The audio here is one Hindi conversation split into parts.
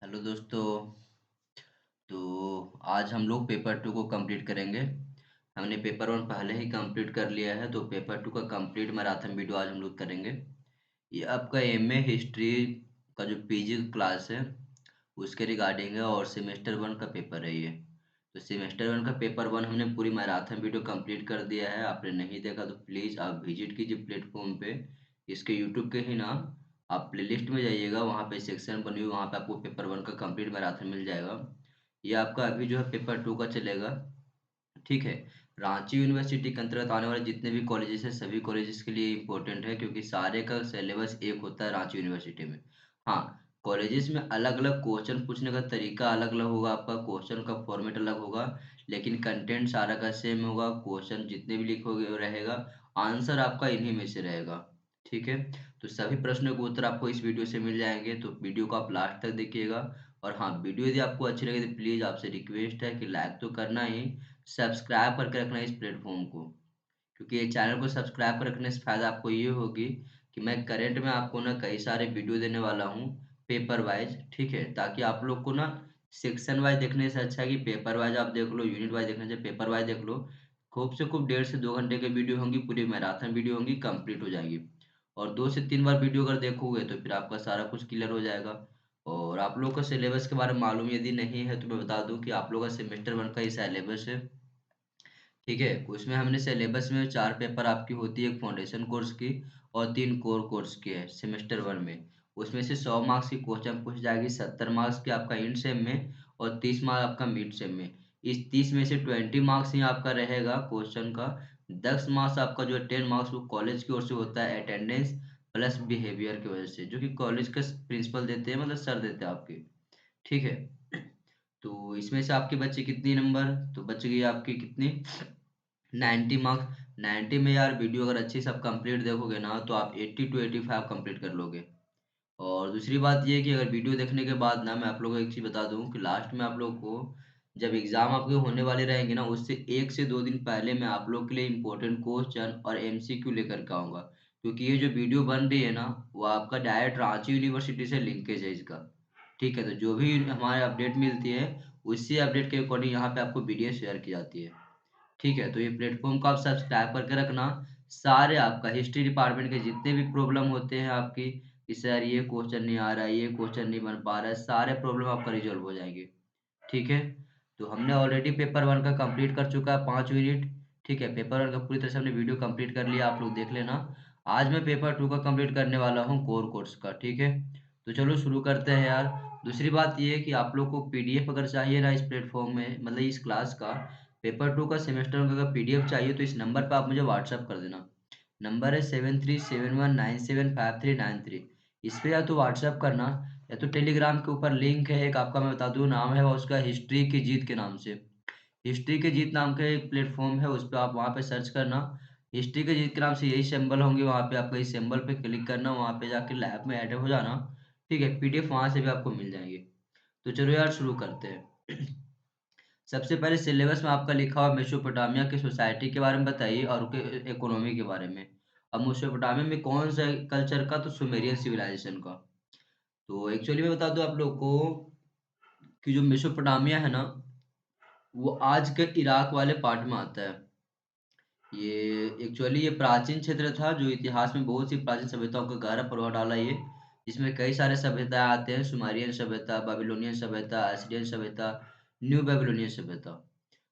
हेलो दोस्तों। तो आज हम लोग पेपर टू को कंप्लीट करेंगे। हमने पेपर वन पहले ही कंप्लीट कर लिया है, तो पेपर टू का कंप्लीट मैराथन वीडियो आज हम लोग करेंगे। ये आपका एमए हिस्ट्री का जो पीजी क्लास है उसके रिगार्डिंग है, और सेमेस्टर वन का पेपर है ये। तो सेमेस्टर वन का पेपर वन हमने पूरी मैराथन वीडियो कंप्लीट कर दिया है। आपने नहीं देखा तो प्लीज़ आप विजिट कीजिए प्लेटफॉर्म पे, इसके यूट्यूब के ही नाम। आप प्लेलिस्ट में जाइएगा, वहाँ पे सेक्शन बनी हुई, वहाँ पे आपको पेपर वन का कंप्लीट मैराथन मिल जाएगा। ये आपका अभी जो है पेपर टू का चलेगा। ठीक है। रांची यूनिवर्सिटी के अंतर्गत आने वाले जितने भी कॉलेजेस हैं सभी कॉलेजेस के लिए इम्पोर्टेंट है, क्योंकि सारे का सिलेबस एक होता है रांची यूनिवर्सिटी में। हाँ, कॉलेजेस में अलग अलग क्वेश्चन पूछने का तरीका अलग अलग होगा, आपका क्वेश्चन का फॉर्मेट अलग होगा, लेकिन कंटेंट सारा का सेम होगा। क्वेश्चन जितने भी लिखोगे वो रहेगा, आंसर आपका इन्हीं में से रहेगा। ठीक है। तो सभी प्रश्नों के उत्तर आपको इस वीडियो से मिल जाएंगे, तो वीडियो को आप लास्ट तक देखिएगा। और हाँ, वीडियो यदि आपको अच्छी लगे तो प्लीज़ आपसे रिक्वेस्ट है कि लाइक तो करना ही, सब्सक्राइब करके रखना इस प्लेटफॉर्म को, क्योंकि ये चैनल को सब्सक्राइब कर रखने से फ़ायदा आपको ये होगी कि मैं करंट में आपको ना कई सारे वीडियो देने वाला हूँ पेपर वाइज। ठीक है, ताकि आप लोग को ना सेक्शन वाइज देखने से अच्छा है कि पेपर वाइज आप देख लो, यूनिट वाइज देखने से पेपर वाइज देख लो। खूब से खूब 1.5 से 2 घंटे की वीडियो होंगी, पूरी मैराथन वीडियो होंगी, कंप्लीट हो जाएंगी। और 2 से 3 बार वीडियो अगर देखोगे तो फिर आपका सारा कुछ क्लियर हो जाएगा। और आप लोग को सिलेबस के बारे में मालूम यदि नहीं है तो मैं बता दूं कि आप लोग का सेमेस्टर वन का ही सिलेबस है। ठीक है। उसमें हमने सिलेबस में 4 पेपर आपकी होती है, एक फाउंडेशन कोर्स की और 3 कोर कोर्स की है सेमेस्टर वन में। उसमें से 100 मार्क्स की क्वेश्चन पूछ जाएगी, 70 मार्क्स की आपका इंड सेम में और 30 मार्क्स आपका मिड सेम में। इस 30 में से 20 मार्क्स ही आपका रहेगा क्वेश्चन का। 10 मार्क्स आपका जो है 10 मार्क्स वो कॉलेज की ओर से होता है, अटेंडेंस प्लस बिहेवियर की वजह से, जो कि कॉलेज के प्रिंसिपल देते हैं, मतलब सर देते हैं आपके। ठीक है। तो इसमें से आपके बच्चे कितनी नंबर, तो बच गई आपकी कितनी 90 मार्क्स। 90 में यार वीडियो अगर अच्छी सब कंप्लीट देखोगे ना तो आप 80 to 85 कंप्लीट कर लोगे। और दूसरी बात ये है कि अगर वीडियो देखने के बाद ना मैं आप लोगों को एक चीज़ बता दूं कि लास्ट में आप लोग को जब एग्ज़ाम आपके होने वाले रहेंगे ना, उससे 1 से 2 दिन पहले मैं आप लोग के लिए इंपॉर्टेंट क्वेश्चन और एमसीक्यू लेकर के आऊँगा। क्योंकि ये जो वीडियो बन रही है ना, वो आपका डायरेक्ट रांची यूनिवर्सिटी से लिंकेज है इसका। ठीक है। तो जो भी हमारे अपडेट मिलती है उसी अपडेट के अकॉर्डिंग यहाँ पे आपको वीडियो शेयर की जाती है। ठीक है। तो ये प्लेटफ़ॉर्म को आप सब्सक्राइब करके रखना। सारे आपका हिस्ट्री डिपार्टमेंट के जितने भी प्रॉब्लम होते हैं आपकी कि सर ये क्वेश्चन नहीं आ रहा है, ये क्वेश्चन नहीं बन पा रहा है, सारे प्रॉब्लम आपका रिज़ॉल्व हो जाएँगे। ठीक है। तो हमने ऑलरेडी पेपर 1 का कंप्लीट कर चुका है 5 यूनिट। ठीक है। पेपर 1 का पूरी तरह से हमने वीडियो कंप्लीट कर लिया, आप लोग देख लेना। आज मैं पेपर 2 का कंप्लीट करने वाला हूँ कोर कोर्स का। ठीक है। तो चलो शुरू करते हैं यार। दूसरी बात ये है कि आप लोग को पीडीएफ अगर चाहिए ना इस प्लेटफ़ॉर्म में, मतलब इस क्लास का पेपर 2 का सेमेस्टर का अगर पीडीएफ चाहिए तो इस नंबर पे आप मुझे व्हाट्सएप कर देना। नंबर है 7371975393। इस पे या तो व्हाट्सएप करना या तो टेलीग्राम के ऊपर लिंक है एक आपका, मैं बता दूँ नाम है उसका हिस्ट्री की जीत के नाम से। हिस्ट्री के जीत नाम का एक प्लेटफ़ॉर्म है, उस पे आप वहाँ पे सर्च करना। हिस्ट्री के जीत के नाम से यही सिंबल होंगे, वहाँ पे आपको इस सिंबल पे क्लिक करना, वहाँ पे जाके लैब में ऐड हो जाना। ठीक है। पीडीएफ वहाँ से भी आपको मिल जाएँगे। तो चलो यार शुरू करते हैं। सबसे पहले सिलेबस में आपका लिखा हुआ मेसोपोटामिया की सोसाइटी के बारे में बताइए और उनके इकोनॉमी के बारे में। अब मेसोपोटामिया में कौन सा कल्चर का, तो सुमेरियन सिविलाइजेशन का। तो एक्चुअली मैं बता दूं आप लोग को कि जो मेसोपोटामिया है ना, वो आज के इराक वाले पार्ट में आता है। ये एक्चुअली ये प्राचीन क्षेत्र था जो इतिहास में बहुत सी प्राचीन सभ्यताओं का गहरा प्रभाव डाला ये। जिसमें कई सारे सभ्यताएं आते हैं, सुमेरियन सभ्यता, बेबीलोनियन सभ्यता, असीरियन सभ्यता, न्यू बेबीलोनियन सभ्यता।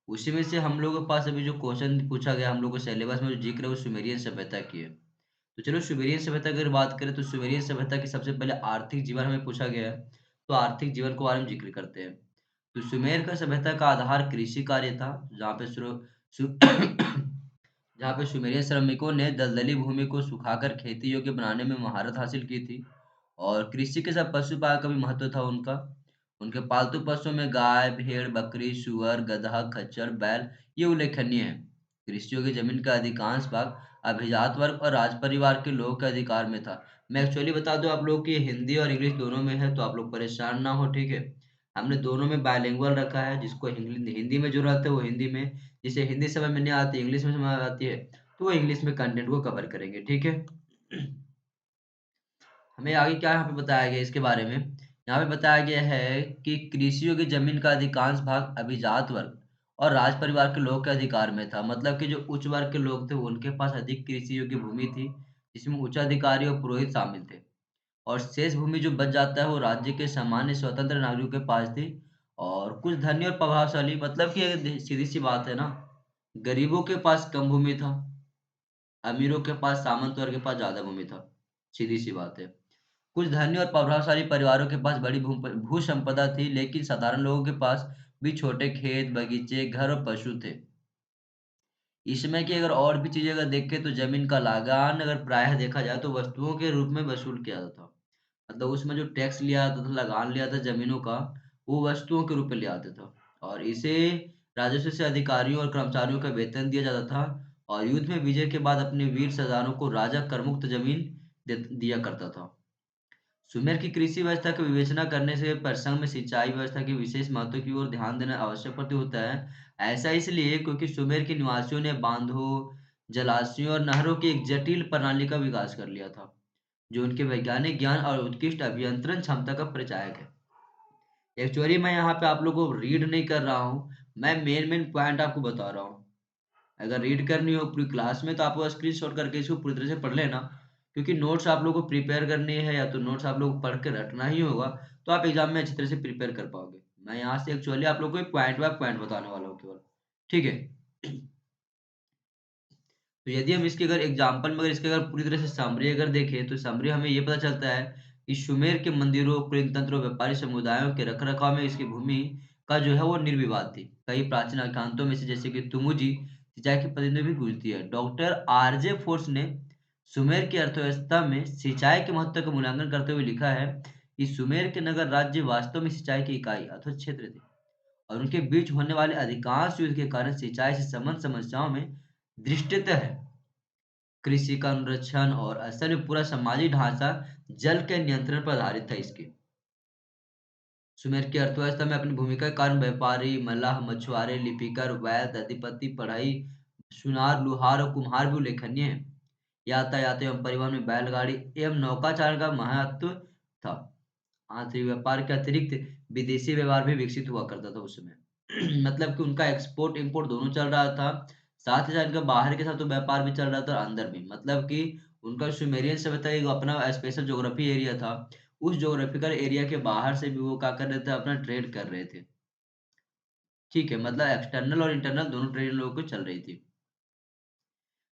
उसी में से हम लोगों के पास अभी जो क्वेश्चन पूछा गया हम लोग को सिलेबस में जो जिक्र है वो सुमेरियन सभ्यता की है। तो चलो सुमेरियन सभ्यता की अगर बात करें तो सुमेरियन सभ्यता की सबसे पहले आर्थिक जीवन हमें पूछा गया है। तो आर्थिक जीवन के बारे में जिक्र करते हैं। तो सुमेर का सभ्यता का आधार कृषि कार्य था, जहाँ पे सु, जहाँ पे सुमेरियन श्रमिकों ने दलदली भूमि को सुखाकर खेती योग्य बनाने में महारत हासिल की थी। और कृषि के साथ पशुपालन का भी महत्व था उनका। उनके पालतू पशुओं में गाय, भेड़, बकरी, सूअर, गधा, खच्चर, बैल ये उल्लेखनीय है। कृषियों की जमीन का अधिकांश भाग अभिजात वर्ग और राज परिवार के लोगों के अधिकार में था। मैं एक्चुअली बता दूं आप लोग कि हिंदी और इंग्लिश दोनों में है, तो आप लोग परेशान ना हो। ठीक है। हमने दोनों में बायलिंगुअल रखा है, जिसको हिंदी में जरूरत है वो हिंदी में, जिसे हिंदी समझ में नहीं आती इंग्लिश में समझ आती है तो वो इंग्लिश में कंटेंट को कवर करेंगे। ठीक है। हमें आगे क्या यहाँ पे बताया गया इसके बारे में यहाँ पे बताया गया है कि कृषि योग्य जमीन का अधिकांश भाग अभिजात वर्ग और राज परिवार के लोगों के अधिकार में था। मतलब कि जो उच्च वर्ग के लोग थे उनके पास अधिक कृषि योग्य भूमि थी, जिसमें उच्चाधिकारी और पुरोहित शामिल थे। और शेष भूमि जो बच जाता है वो राज्य के सामान्य स्वतंत्र नागरिकों के पास थी। और कुछ धनी और प्रभावशाली, मतलब कि सीधी सी बात है ना, गरीबों के पास कम भूमि था, अमीरों के पास, सामंत वर्ग के पास ज्यादा भूमि था। सीधी सी बात है। कुछ धनी और प्रभावशाली परिवारों के पास बड़ी भू संपदा थी, लेकिन साधारण लोगों के पास भी छोटे खेत, बगीचे, घर और पशु थे। इसमें की अगर और भी चीजें अगर देखें तो जमीन का लागान अगर प्रायः देखा जाए तो वस्तुओं के रूप में वसूल किया जाता था। मतलब उसमें जो टैक्स लिया जाता था, लगान लिया था जमीनों का, वो वस्तुओं के रूप में लिया जाता था। और इसे राजस्व से अधिकारियों और कर्मचारियों का वेतन दिया जाता था। और युद्ध में विजय के बाद अपने वीर सरदारों को राजा करमुक्त जमीन दिया करता था। सुमेर की कृषि व्यवस्था की विवेचना करने से प्रसंग में सिंचाई व्यवस्था के विशेष महत्व की ओर ध्यान देना आवश्यक प्रतीत होता है। ऐसा इसलिए क्योंकि सुमेर के निवासियों ने बांधों, जलाशयों और नहरों की एक जटिल प्रणाली का विकास कर लिया था, जो उनके वैज्ञानिक ज्ञान और उत्कृष्ट अभियंत्रण क्षमता का परिचायक है। एक्चुअली मैं यहाँ पे आप लोगों को रीड नहीं कर रहा हूँ, मैं मेन मेन पॉइंट आपको बता रहा हूँ। अगर रीड करनी हो पूरी क्लास में तो आप वो स्क्रीनशॉट करके इसको पूरी तरह से पढ़ लेना, क्योंकि नोट्स आप लोगों को प्रिपेयर करनी है या तो नोट्स आप लोगों को पढ़ के रटना ही होगा, तो आप एग्जाम में अच्छी तरह से प्रिपेयर कर पाओगे। मैं यहाँ से एक्चुअली आप लोगों को पॉइंट बाय पॉइंट बताने वाला हूँ केवल। ठीक है। तो यदि हम इसके अगर एग्जाम्पल में अगर इसके अगर पूरी तरह से समरी अगर देखें तो समरी हमें ये पता चलता है कि शुमेर के मंदिरों, तंत्रों, व्यापारी समुदायों के रखरखाव में इसकी भूमि का जो है वो निर्विवाद थी। कई प्राचीन आख्यानों में से जैसे कि तुमुजी सिंचाई की पद्धति भी गूंजती है। डॉक्टर आरजे फोर्स ने सुमेर की अर्थव्यवस्था में सिंचाई के महत्व का मूल्यांकन करते हुए लिखा है कि सुमेर के नगर राज्य वास्तव में सिंचाई की इकाई अथवा क्षेत्र थे, और उनके बीच होने वाले अधिकांश युद्ध के कारण सिंचाई से संबंध समस्याओं में दृष्टितः है। कृषि का अनुरक्षण और असल में पूरा सामाजिक ढांचा जल के नियंत्रण पर आधारित था इसके। सुमेर की अर्थव्यवस्था में अपनी भूमिका के कारण व्यापारी, मल्लाह, मछुआरे, लिपिकर, वैद्य, अधिपति, पढ़ाई, सुनार, लुहार और कुम्हार भी उल्लेखनीय है। यातायात एवं परिवहन में बैलगाड़ी एवं नौकाचार का महत्व था। आंतरिक व्यापार के अतिरिक्त विदेशी व्यवहार भी विकसित हुआ करता था उस समय। मतलब कि उनका एक्सपोर्ट इंपोर्ट दोनों चल रहा था। साथ ही साथ इनका बाहर के साथ तो व्यापार भी चल रहा था और अंदर भी। मतलब कि उनका सुमेरियन सभ्यता एक अपना स्पेशल ज्योग्राफी एरिया था। उस ज्योग्राफिकल एरिया के बाहर से भी वो क्या कर रहे थे, अपना ट्रेड कर रहे थे। ठीक है, मतलब एक्सटर्नल और इंटरनल दोनों ट्रेड इन लोगों को चल रही थी।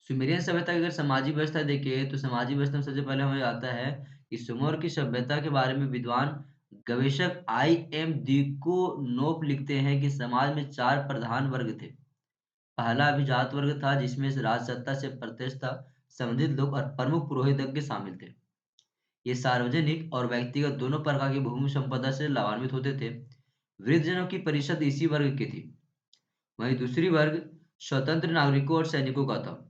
सुमेरियन सभ्यता की अगर सामाजिक व्यवस्था देखें तो सामाजिक व्यवस्था में सबसे पहले हमें आता है कि सुमेर की सभ्यता के बारे में विद्वान गवेषक आई एम दिकोनोव लिखते हैं कि समाज में चार प्रधान वर्ग थे। पहला अभिजात वर्ग था, जिसमें से राजसत्ता से प्रतिष्ठा संबंधित लोग और प्रमुख पुरोहितज्ञ शामिल थे। ये सार्वजनिक और व्यक्तिगत दोनों प्रकार की भूमि संपदा से लाभान्वित होते थे। वृद्धजनों की परिषद इसी वर्ग की थी। वहीं दूसरी वर्ग स्वतंत्र नागरिकों और सैनिकों का था।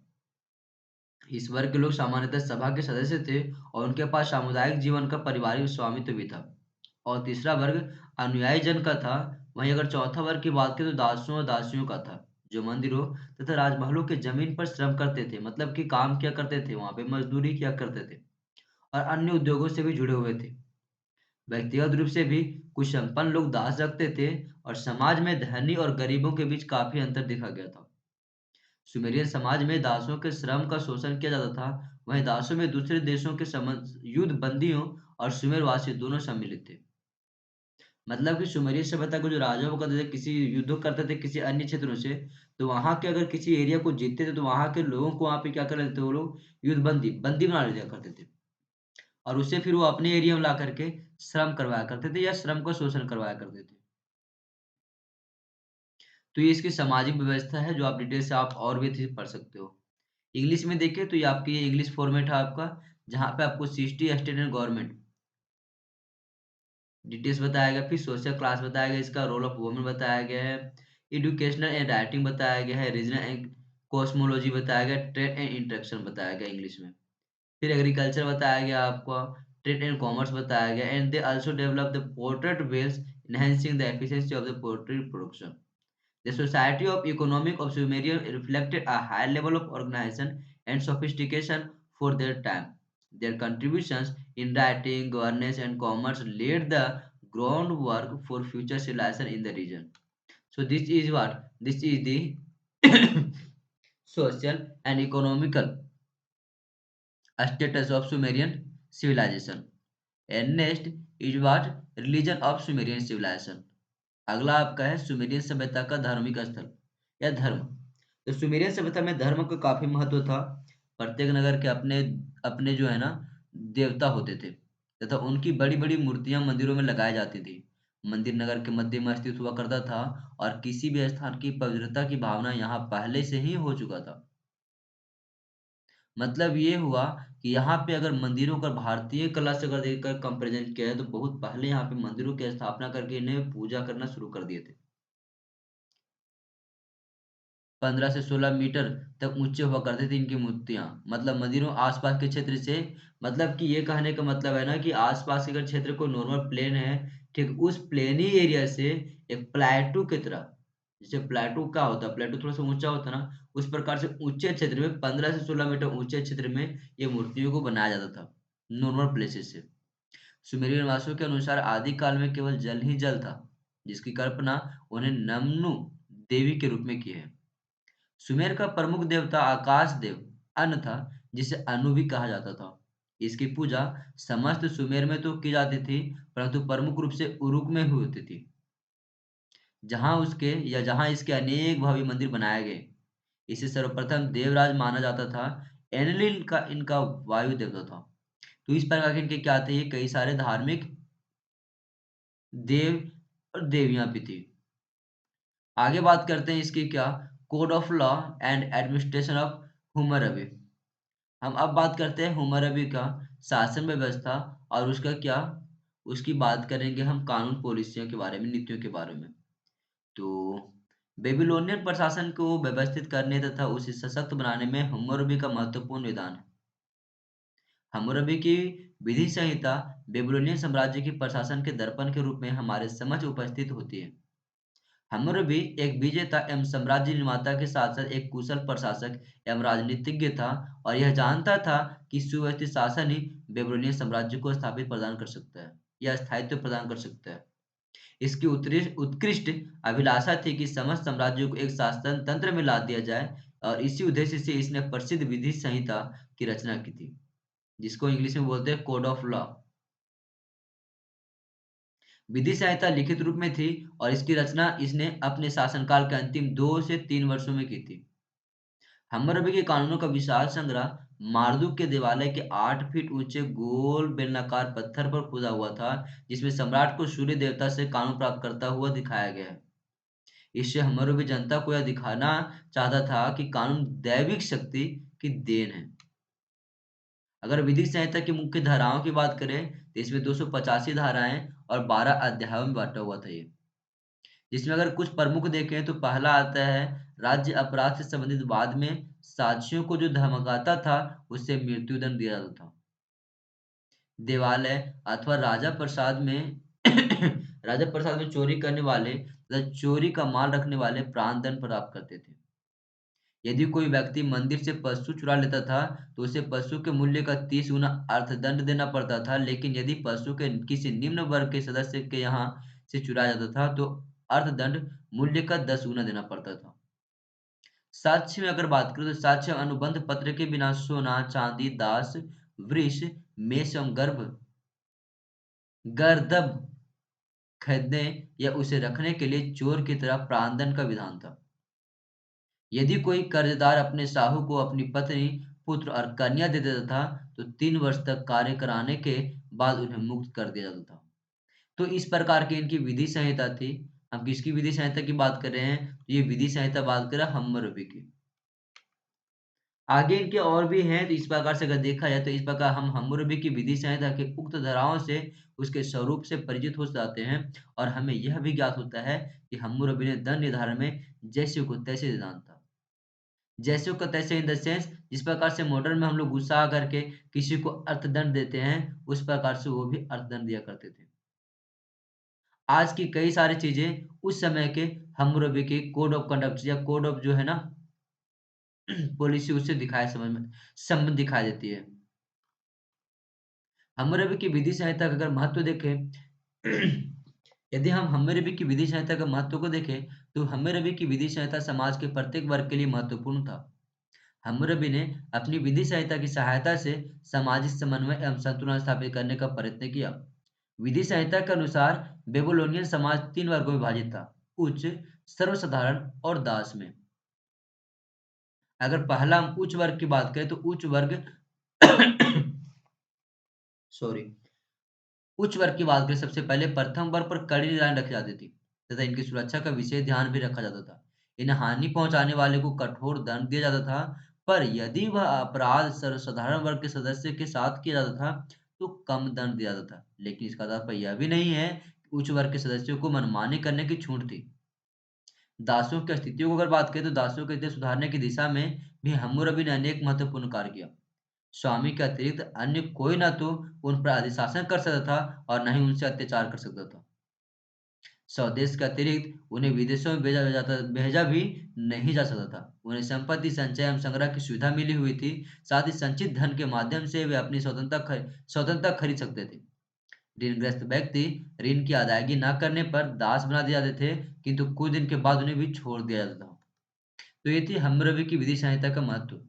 इस वर्ग के लोग सामान्यतः सभा के सदस्य थे और उनके पास सामुदायिक जीवन का पारिवारिक स्वामित्व भी था। और तीसरा वर्ग अनुयायी जन का था। वहीं अगर चौथा वर्ग की बात करें तो दासों और दासियों का था, जो मंदिरों तथा राजमहलों के जमीन पर श्रम करते थे, मतलब कि काम किया करते थे, वहां पे मजदूरी किया करते थे और अन्य उद्योगों से भी जुड़े हुए थे। व्यक्तिगत रूप से भी कुछ संपन्न लोग दास रखते थे और समाज में धनी और गरीबों के बीच काफी अंतर देखा गया था। सुमेरियन समाज में दासों के श्रम का शोषण किया जाता था। वहीं दासों में दूसरे देशों के युद्ध बंदियों और सुमेरवासी दोनों सम्मिलित थे। मतलब कि सुमेरियन सभ्यता को जो राजा वो करते थे, किसी युद्ध करते थे किसी अन्य क्षेत्रों से, तो वहां के अगर किसी एरिया को जीतते थे तो वहां के लोगों को वहां पे क्या कर लेते थे, वो लोग युद्ध बंदी बंदी बना लिया करते थे। और उससे फिर वो अपने एरिया में ला करके श्रम करवाया करते थे या श्रम का शोषण करवाया करते थे। तो ये इसकी सामाजिक व्यवस्था है, जो आप डिटेल से आप और भी अच्छे से पढ़ सकते हो। इंग्लिश में देखिए तो ये आपकी ये इंग्लिश फॉर्मेट है आपका, जहाँ पे आपको city state and government details बताया गया, फिर सोशल क्लास बताया गया, इसका रोल ऑफ वुमेन बताया गया है, एजुकेशनल एंड राइटिंग बताया गया है, रीजनल एंड कॉस्मोलॉजी बताया गया, ट्रेड एंड इंटरेक्शन बताया गया इंग्लिश में। फिर एग्रीकल्चर बताया गया आपको, ट्रेड एंड कॉमर्स बताया गया, and they also develop the portrait wells enhancing the efficiency of the poultry production. The society of economic of Sumerian reflected a high level of organization and sophistication for their time. Their contributions in writing, governance, and commerce laid the groundwork for future civilization in the region. So this is what? This is the social and economical status of Sumerian civilization. And next is what? Religion of Sumerian civilization. अगला आपका है सुमेरियन सभ्यता का धार्मिक स्थल या धर्म। तो सुमेरियन सभ्यता में धर्म का काफी महत्व था। प्रत्येक नगर के अपने अपने जो है ना देवता होते थे तथा उनकी बड़ी बड़ी मूर्तियां मंदिरों में लगाई जाती थी। मंदिर नगर के मध्य में स्थित हुआ करता था और किसी भी स्थान की पवित्रता की भावना यहाँ पहले से ही हो चुका था। मतलब ये हुआ कि यहाँ पे अगर मंदिरों का भारतीय कला से अगर देखकर कंपेरिजन किया है तो बहुत पहले यहाँ पे मंदिरों की स्थापना करके इन्हें पूजा करना शुरू कर दिए थे। 15 से 16 मीटर तक ऊंचे हुआ करती थी इनकी मूर्तियां। मतलब मंदिरों आसपास के क्षेत्र से, मतलब कि ये कहने का मतलब है ना कि आसपास के अगर क्षेत्र को नॉर्मल प्लेन है, ठीक उस प्लेनी एरिया से एक प्लेटू की तरह, जैसे प्लेटू क्या होता है, प्लेटू थोड़ा सा ऊंचा होता है ना, उस प्रकार से ऊंचे क्षेत्र में 15 से 16 मीटर ऊंचे क्षेत्र में ये मूर्तियों को बनाया जाता था नॉर्मल प्लेसेस से। सुमेरियन वासियों के अनुसार आदि काल में केवल जल ही जल था, जिसकी कल्पना उन्हें नमनु देवी के रूप में की है। सुमेर का प्रमुख देवता आकाश देव अन्न था, जिसे अनु भी कहा जाता था। इसकी पूजा समस्त सुमेर में तो की जाती थी, परंतु प्रमुख रूप से उरुक में हुई होती थी, जहां इसके अनेक भव्य मंदिर बनाए गए। इसे सर्वप्रथम देवराज माना जाता था। एनलिल का इनका वायु देवता था। तो इस प्रकार के इनके क्या थे, कई सारे धार्मिक देव और देवियां भी थी। आगे बात करते हैं इसकी क्या, code of law and administration of Hammurabi. हम अब बात करते हैं हुमरबी का शासन व्यवस्था और उसका क्या, उसकी बात करेंगे हम कानून पॉलिसियों के बारे में, नीतियों के बारे में। तो बेबीलोनियन प्रशासन को व्यवस्थित करने तथा उसे सशक्त बनाने में हम्मुरबी का महत्वपूर्ण योगदान है। हम्मुरबी की विधि संहिता बेबीलोनियन साम्राज्य के प्रशासन के दर्पण के रूप में हमारे समक्ष उपस्थित होती है। हम्मुरबी एक विजेता एवं साम्राज्य निर्माता के साथ साथ एक कुशल प्रशासक एवं राजनीतिज्ञ था और यह जानता था कि सुव्यवस्थित शासन ही बेबीलोनियन साम्राज्य को स्थापित प्रदान कर सकता है या स्थायित्व प्रदान कर सकता है। इसकी उत्कृष्ट अभिलाषा थी कि समस्त साम्राज्यों को एक शासन तंत्र में ला दिया जाए और इसी उद्देश्य से इसने प्रसिद्ध विधि संहिता की रचना की थी, जिसको इंग्लिश में बोलते हैं कोड ऑफ लॉ। विधि संहिता लिखित रूप में थी और इसकी रचना इसने अपने शासनकाल के अंतिम 2 से 3 वर्षों में की थी। हम्मुरबी के कानूनों का विशाल संग्रह मारदुक के देवालय के 8 फीट ऊंचे गोल बेलनाकार पत्थर पर खुदा हुआ था, जिसमें सम्राट को सूर्य देवता से कानून प्राप्त करता हुआ दिखाया गया है। इससे हम्मुरबी जनता को यह दिखाना चाहता था कि कानून दैविक शक्ति की देन है। अगर विधि संहिता की मुख्य धाराओं की बात करें तो इसमें 285 धाराएं और 12 अध्यायों में बांटा हुआ था ये, जिसमें अगर कुछ प्रमुख देखें तो पहला आता है राज्य अपराध से संबंधित, बाद में साक्षियों को जो धमकाता था उससे मृत्युदंड दिया जाता था। देवालय अथवा राजा प्रसाद में चोरी करने वाले तथा चोरी का माल रखने वाले प्राण दंड प्राप्त करते थे। यदि कोई व्यक्ति मंदिर से पशु चुरा लेता था तो उसे पशु के मूल्य का 30 गुना अर्थदंड देना पड़ता था, लेकिन यदि पशु के किसी निम्न वर्ग के सदस्य के यहाँ से चुराया जाता था तो अर्थदंड मूल्य का 10 गुना देना पड़ता था। साक्ष्य में अगर बात करें तो साक्ष्य अनुबंध पत्र के बिना सोना, चांदी, दास, वृष, मेष एवं गर्दभ खरीदने या उसे रखने के लिए चोर की तरह प्राणदंड का विधान था। यदि कोई कर्जदार अपने साहू को अपनी पत्नी, पुत्र और कन्या दे देता था तो 3 वर्ष तक कार्य कराने के बाद उन्हें मुक्त कर दिया जाता था। तो इस प्रकार की इनकी विधि संहिता थी। हम किसकी विधि संहिता की बात कर रहे हैं, तो ये विधि संहिता बात कर रहा है हम्मुरबी की। आगे इनके और भी हैं, तो इस प्रकार से अगर देखा जाए तो इस प्रकार हम हम्मुरबी की विधि संहिता के उक्त धाराओं से उसके स्वरूप से परिचित हो जाते हैं और हमें यह भी ज्ञात होता है कि हम्मुरबी ने दंड निर्धारण में जैसे को तैसे सिद्धांत था। जैसे को तैसे इन द सेंस, जिस प्रकार से मॉडर्न में हम लोग गुस्सा करके किसी को अर्थदंड देते हैं उस प्रकार से वो भी अर्थदंड दिया करते थे। आज की कई सारी चीजें उस समय के हम्मुरबी के कोड ऑफ कंडक्ट या कोड ऑफ जो है ना पॉलिसी उससे दिखाई समझ में संबंध दिखाई देती है। हम्मुरबी की विधि सहायता का अगर महत्व देखें, यदि हम हम्मुरबी की विधि सहायता के महत्व को देखें, तो हम्मुरबी की विधि सहायता समाज के प्रत्येक वर्ग के लिए महत्वपूर्ण था। हम्मुरबी ने अपनी विधि सहायता की सहायता से सामाजिक समन्वय एवं संतुलन स्थापित करने का प्रयत्न किया। विधि संहिता के अनुसार बेबीलोनियन समाज 3 वर्गों में विभाजित था: उच्च, सर्वसाधारण और दास में। अगर पहला हम उच्च वर्ग की बात करें तो उच्च वर्ग सॉरी उच्च वर्ग की बात करें, सबसे पहले प्रथम वर्ग पर कड़ी निगरानी रखी जाती थी तथा इनकी सुरक्षा का विशेष ध्यान भी रखा जाता था। इन्हें हानि पहुंचाने वाले को कठोर दंड दिया जाता था, पर यदि वह अपराध सर्वसाधारण वर्ग के सदस्य के साथ किया जाता था तो कम दंड दिया जाता था। लेकिन इसका तात्पर्य यह भी नहीं है कि उच्च वर्ग के सदस्यों को मनमानी करने की छूट थी। दासों की स्थिति को अगर बात करें तो दासों की स्थिति सुधारने की दिशा में भी हम्मुरबी ने अनेक महत्वपूर्ण कार्य किया। स्वामी के अतिरिक्त अन्य कोई ना तो उन पर अधिशासन कर सकता था और न ही उनसे अत्याचार कर सकता था। स्वदेश के अतिरिक्त उन्हें विदेशों में भेजा भी नहीं जा सकता था। उन्हें संपत्ति संचय एवं संग्रह की सुविधा मिली हुई थी। साथ ही संचित धन के माध्यम से वे अपनी स्वतंत्रता खरीद सकते थे। ऋणग्रस्त व्यक्ति ऋण की अदायगी न करने पर दास बना दिए जाते थे, किंतु कुछ दिन के बाद उन्हें भी छोड़ दिया जाता था। तो ये थी हम्मुरबी की विधि संहिता का महत्व।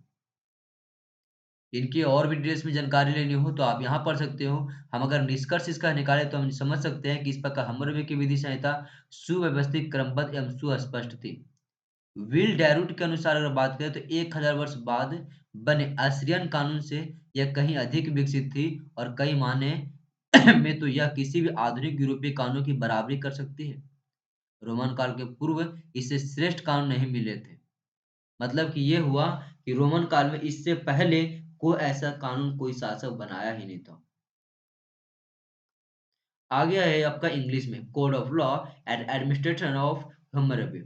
इनकी और भी डिटेल्स में जानकारी लेनी हो तो आप यहाँ पढ़ सकते हो। हम अगर निष्कर्ष इसका निकालें तो हम समझ सकते हैं कि इस प्रकार हम्मुरबी की विधि संहिता सुव्यवस्थित, क्रमबद्ध एवं सुस्पष्ट थी। विल डैरूट के अनुसार अगर बात करें तो 1000 वर्ष बाद बने असीरियन कानून से यह कहीं अधिक विकसित थी और कई मायने में तो यह किसी भी आधुनिक यूरोपीय कानून की बराबरी कर सकती है। रोमन काल के पूर्व इससे श्रेष्ठ कानून नहीं मिले थे। मतलब कि ये हुआ कि रोमन काल में इससे पहले कोई ऐसा कानून, कोई शासक बनाया ही नहीं था। आ गया है आपका इंग्लिश में code of law and administration of Hammurabi.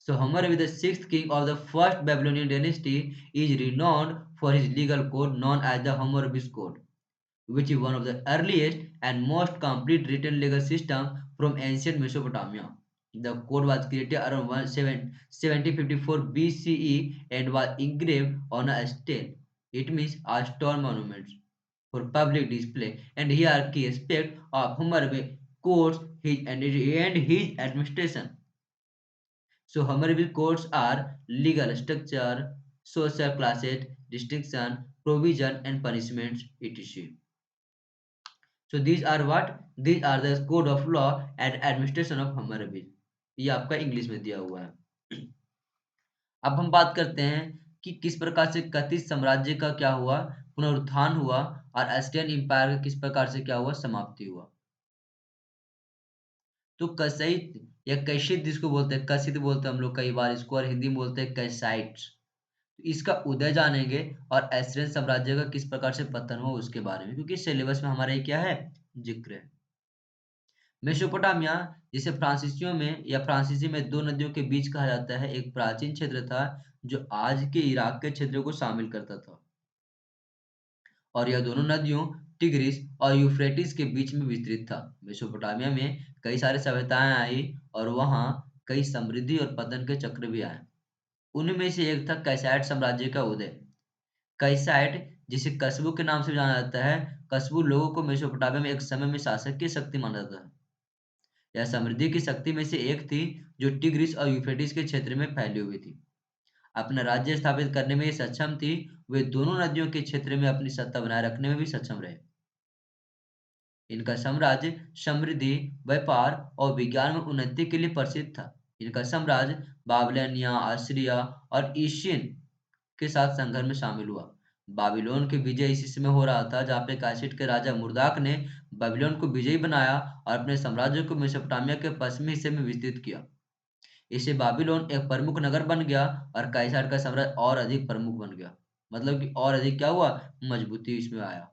So Hammurabi, the sixth king of the first Babylonian dynasty, is renowned for his legal code known as the Hammurabi's Code, which is one of the earliest and most complete written legal system from ancient Mesopotamia. The code was created around 1754 BCE and was engraved on a stele. It means a stone monument for public display and hierarchy aspect of Hammurabi codes and his administration. So Hammurabi codes are legal structure, social classes, distinction, provision, and punishments, etc. So these are what? These are the code of law and administration of Hammurabi. ये आपका इंग्लिश में दिया हुआ है। अब हम बात करते हैं कि किस प्रकार से कथित साम्राज्य का क्या हुआ, पुनरुत्थान हुआ और अस्टियन एम्पायर का किस प्रकार से क्या हुआ, समाप्ति हुआ। तो कसई या कैशित जिसको बोलते हैं, कसित बोलते हैं हम लोग कई बार इसको, और हिंदी में बोलते हैं कैसाइट्स। तो इसका उदय जानेंगे और एस्ट्रियन साम्राज्य का किस प्रकार से पतन हुआ उसके बारे में, क्योंकि सिलेबस में हमारा ये क्या है, जिक्र है। मेसोपोटामिया, जिसे फ्रांसीसियों में या फ्रांसीसी में दो नदियों के बीच कहा जाता है, एक प्राचीन क्षेत्र था जो आज के इराक के क्षेत्रों को शामिल करता था, और यह दोनों नदियों टिग्रिस और यूफ्रेटिस के बीच में विस्तृत था। मेसोपोटामिया में कई सारी सभ्यताएं आई और वहां कई समृद्धि और पतन के चक्र भी आए। उनमें से एक था कैसाइट साम्राज्य का उदय। कैसाइट, जिसे कस्बू के नाम से जाना जाता है, कस्बू लोगों को मेसोपोटामिया में एक समय में शासक की शक्ति माना जाता है। यह समृद्धि की शक्ति में से एक थी जो टिग्रिस और यूफ्रेटिस के क्षेत्र में फैली हुई थी। अपना राज्य स्थापित करने में सक्षम थी। वे दोनों नदियों के क्षेत्र में अपनी सत्ता बनाए रखने में भी सक्षम रहे। इनका साम्राज्य समृद्धि, व्यापार और विज्ञान में उन्नति के लिए प्रसिद्ध था। इनका साम्राज्य बाबिलोनिया, असीरिया और एशियन के साथ संघर्ष में शामिल हुआ। बाबिलोन की विजय इसी समय हो रहा था जहाँ पे काशीट के राजा मुर्दाक ने बाबिलोन को विजयी बनाया और अपने साम्राज्य को मेसोपोटामिया के पश्चिमी हिस्से में विस्तृत किया। इससे बाबिलोन एक प्रमुख नगर बन गया और काइसार का साम्राज्य और अधिक प्रमुख बन गया। मतलब कि और अधिक क्या हुआ, मजबूती इसमें आया।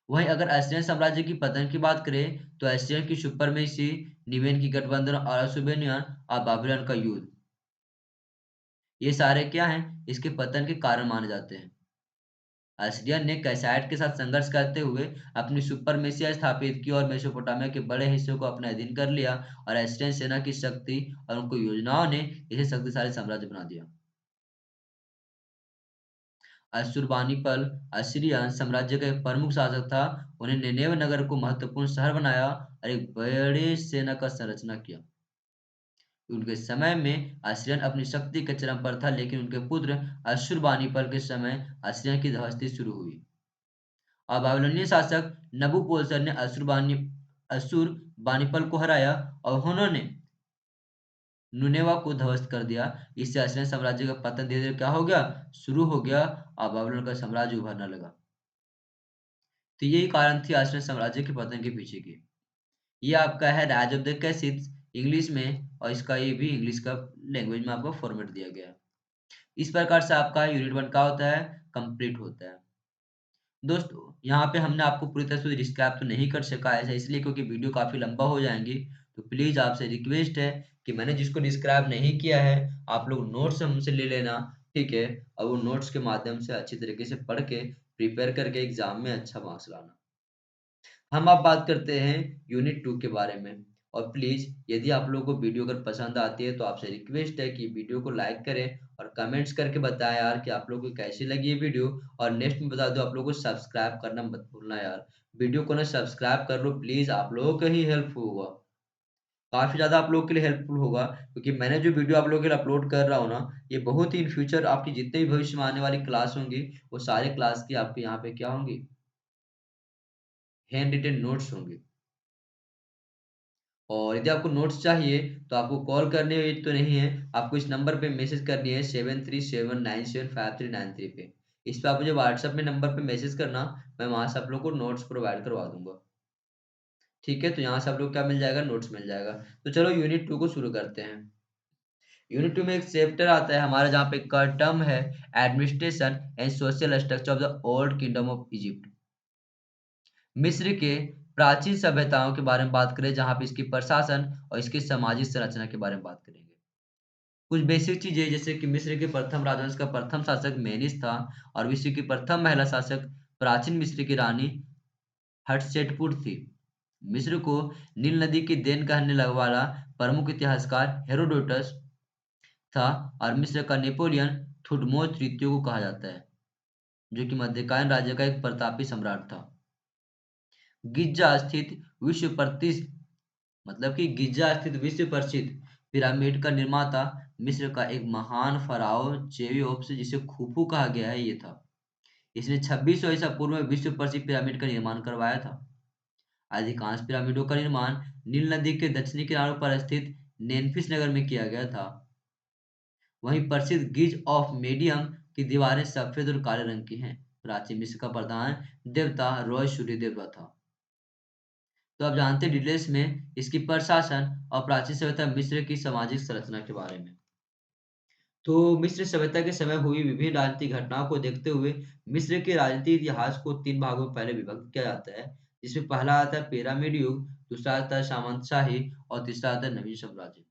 वहीं अगर एस्ट्रियन साम्राज्य की पतन की बात करें तो एस्ट्रियन की सुपरमेसी, निवेन की गठबंधन और अशुबेनियन और बाबिलोन का युद्ध, ये सारे क्या हैं, इसके पतन के कारण माने जाते हैं। असीरियन ने कैसाइट के साथ संघर्ष करते हुए अपनी सुपरमेसिया स्थापित की और मेसोपोटामिया के बड़े हिस्सों को अपने अधीन कर लिया, और एस्ट्रियन सेना की शक्ति और उनकी योजनाओं ने इसे शक्तिशाली साम्राज्य बना दिया। अश्शुरबानिपल असीरियन साम्राज्य का एक प्रमुख शासक था। उन्हें निनेव नगर को महत्वपूर्ण शहर बनाया और एक बड़ी सेना का संरचना किया। उनके समय में असीरियन अपनी शक्ति के चरम पर था, लेकिन उनके पुत्र अश्शुरबानिपल के समय असीरियन की धवस्ती शुरू हुई। और बाबिलोनियन शासक नबूपोलसर ने अश्शुरबानिपल को हराया और उन्होंने नुनेवा को ध्वस्त कर दिया। इससे असीरियन साम्राज्य का पतन धीरे धीरे क्या हो गया, शुरू हो गया और बाबिलोन का साम्राज्य उभरने लगा। तो यही कारण थी असीरियन साम्राज्य के पतन के पीछे की। ये आपका है राज ऑफ द कैसिड्स इंग्लिश में, और इसका ये भी इंग्लिश का लैंग्वेज में आपको फॉर्मेट दिया गया है। इस प्रकार से आपका यूनिट 1 क्या होता है, कंप्लीट होता है। दोस्तों यहाँ पे हमने आपको पूरी तरह से डिस्क्राइब तो नहीं कर सका, ऐसा इसलिए क्योंकि वीडियो काफ़ी लंबा हो जाएंगी। तो प्लीज़ आपसे रिक्वेस्ट है कि मैंने जिसको डिस्क्राइब नहीं किया है आप लोग नोट्स हमसे ले लेना, ठीक है। और वो नोट्स के माध्यम से अच्छी तरीके से पढ़ के प्रिपेयर करके एग्जाम में अच्छा मार्क्स लाना। हम अब बात करते हैं यूनिट 2 के बारे में। और प्लीज़ यदि आप लोगों को वीडियो अगर पसंद आती है तो आपसे रिक्वेस्ट है कि वीडियो को लाइक करें और कमेंट्स करके बताएं यार कि आप लोगों को कैसी लगी ये वीडियो। और नेक्स्ट में बता दो आप लोगों को सब्सक्राइब करना मत भूलना यार। वीडियो को ना सब्सक्राइब कर लो प्लीज़, आप लोगों को ही हेल्प होगा। काफ़ी ज़्यादा आप लोगों के लिए हेल्पफुल होगा, क्योंकि मैंने जो वीडियो आप लोगों के लिए अपलोड कर रहा हूँ ना, ये बहुत ही इन फ्यूचर आपकी जितने भी भविष्य में आने वाली क्लास होंगी, वो सारे क्लास की आपके यहाँ पे क्या होंगी, हैंड रिटेन नोट्स होंगे। और यदि आपको नोट्स चाहिए तो आपको कॉल करनी तो नहीं है, आपको इस नंबर पे मैसेज करनी है 73797539 पे। इस पे आप मुझे व्हाट्सएप में नंबर पे मैसेज करना, मैं वहाँ से आप लोग को नोट्स प्रोवाइड करवा दूँगा। ठीक है? तो यहाँ से आप लोग को क्या मिल जाएगा, नोट्स मिल जाएगा। तो चलो यूनिट 2 को शुरू करते हैं। यूनिट 2 में एक चैप्टर आता है हमारा जहाँ पे का टर्म है administration and social structure of the old kingdom of Egypt. मिस्र के प्राचीन सभ्यताओं के बारे में बात करें, जहाँ पे इसकी प्रशासन और इसकी सामाजिक संरचना के बारे में बात करेंगे। कुछ बेसिक चीजें जैसे कि मिस्र के प्रथम राजवंश का प्रथम शासक मेनिस था और विश्व की प्रथम महिला शासक प्राचीन मिस्र की रानी हटशेपसुट थी। मिस्र को नील नदी की देन कहने वाला प्रमुख इतिहासकार हेरोडोटस था और मिस्र का नेपोलियन थुटमोस तृतीय को कहा जाता है, जो कि मध्यकालीन राज्य का एक प्रतापी सम्राट था। गिजा स्थित विश्व प्रसिद्ध मतलब कि गिजा स्थित विश्व प्रसिद्ध पिरामिड का निर्माता मिस्र का एक महान फराओ चेओप्स, जिसे खुफू कहा गया है, ये था। इसने 2600 ईसा पूर्व में विश्व प्रसिद्ध पिरामिड का निर्माण करवाया था। अधिकांश पिरामिडों का निर्माण नील नदी के दक्षिणी किनारों पर स्थित मेम्फिस नगर में किया गया था। वहीं प्रसिद्ध गिज ऑफ मेडियम की दीवारें सफेद और काले रंग की हैं। प्राचीन मिस्र का प्रधान देवता रॉय सूर्य देवता था। तो आप जानते हैं डिटेल्स में इसकी प्रशासन और प्राचीन सभ्यता मिस्र की सामाजिक संरचना के बारे में। तो मिस्र सभ्यता के समय हुई विभिन्न राजनीतिक घटनाओं को देखते हुए मिस्र के राजनीतिक इतिहास को 3 भागों में पहले विभक्त किया जाता है, जिसमें पहला आता है पिरामिड युग, दूसरा आता है सामंतशाही और तीसरा आता है नवीन साम्राज्य।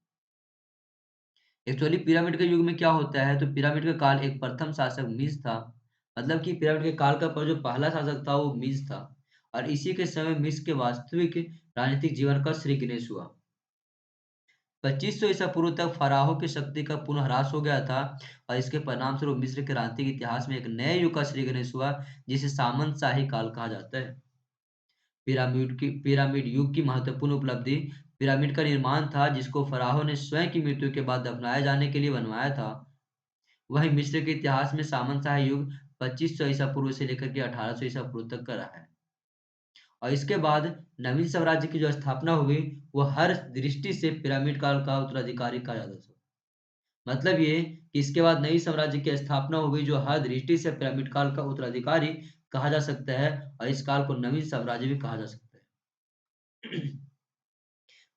एक्चुअली पिरामिड के युग में क्या होता है, तो पिरामिड का काल एक प्रथम शासक मीज था। मतलब कि पिरामिड के काल का जो पहला शासक था वो मीज था और इसी के समय मिस्र के वास्तविक राजनीतिक जीवन का श्री गणेश हुआ। 2500 ईसा पूर्व तक फराहो की शक्ति का पुनः ह्रास हो गया था और इसके परिणामस्वरूप मिस्र के राजनीतिक इतिहास में एक नए युग का श्री गणेश हुआ, जिसे सामंत शाही काल कहा जाता है। पिरामिड युग की महत्वपूर्ण उपलब्धि पिरामिड का निर्माण था, जिसको फराहो ने स्वयं की मृत्यु के बाद दफनाए जाने के लिए बनवाया था। वहीं मिस्र के इतिहास में सामंत शाही युग 2500 ईसा पूर्व से लेकर के 1800 ईसा पूर्व तक का रहा है। और इसके बाद नवीन साम्राज्य की जो स्थापना हुई वो हर दृष्टि से पिरामिड काल का उत्तराधिकारी कहा जाता था। मतलब ये कि इसके बाद नई साम्राज्य की स्थापना हो गई, जो हर दृष्टि से पिरामिड काल का उत्तराधिकारी कहा जा सकता है और इस काल को नवीन साम्राज्य भी कहा जा सकता है।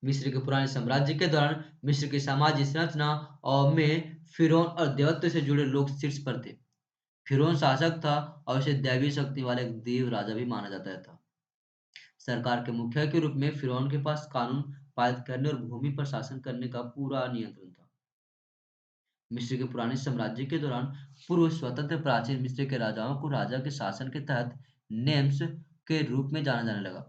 मिस्र के पुराने साम्राज्य के दौरान मिस्र की सामाजिक संरचना और में फिरौन और देवत्व से जुड़े लोग शीर्ष पर थे। फिरौन शासक था और उसे दैवीय शक्ति वाला एक देव राजा भी माना जाता था। सरकार के मुखिया के रूप में फिरौन के पास कानून पारित करने और भूमि पर शासन करने का पूरा नियंत्रण था। मिस्र के पुराने साम्राज्य के दौरान पूर्व स्वतंत्र प्राचीन मिस्र के राजाओं को राजा के शासन के तहत नेम्स के रूप में जाना जाने लगा।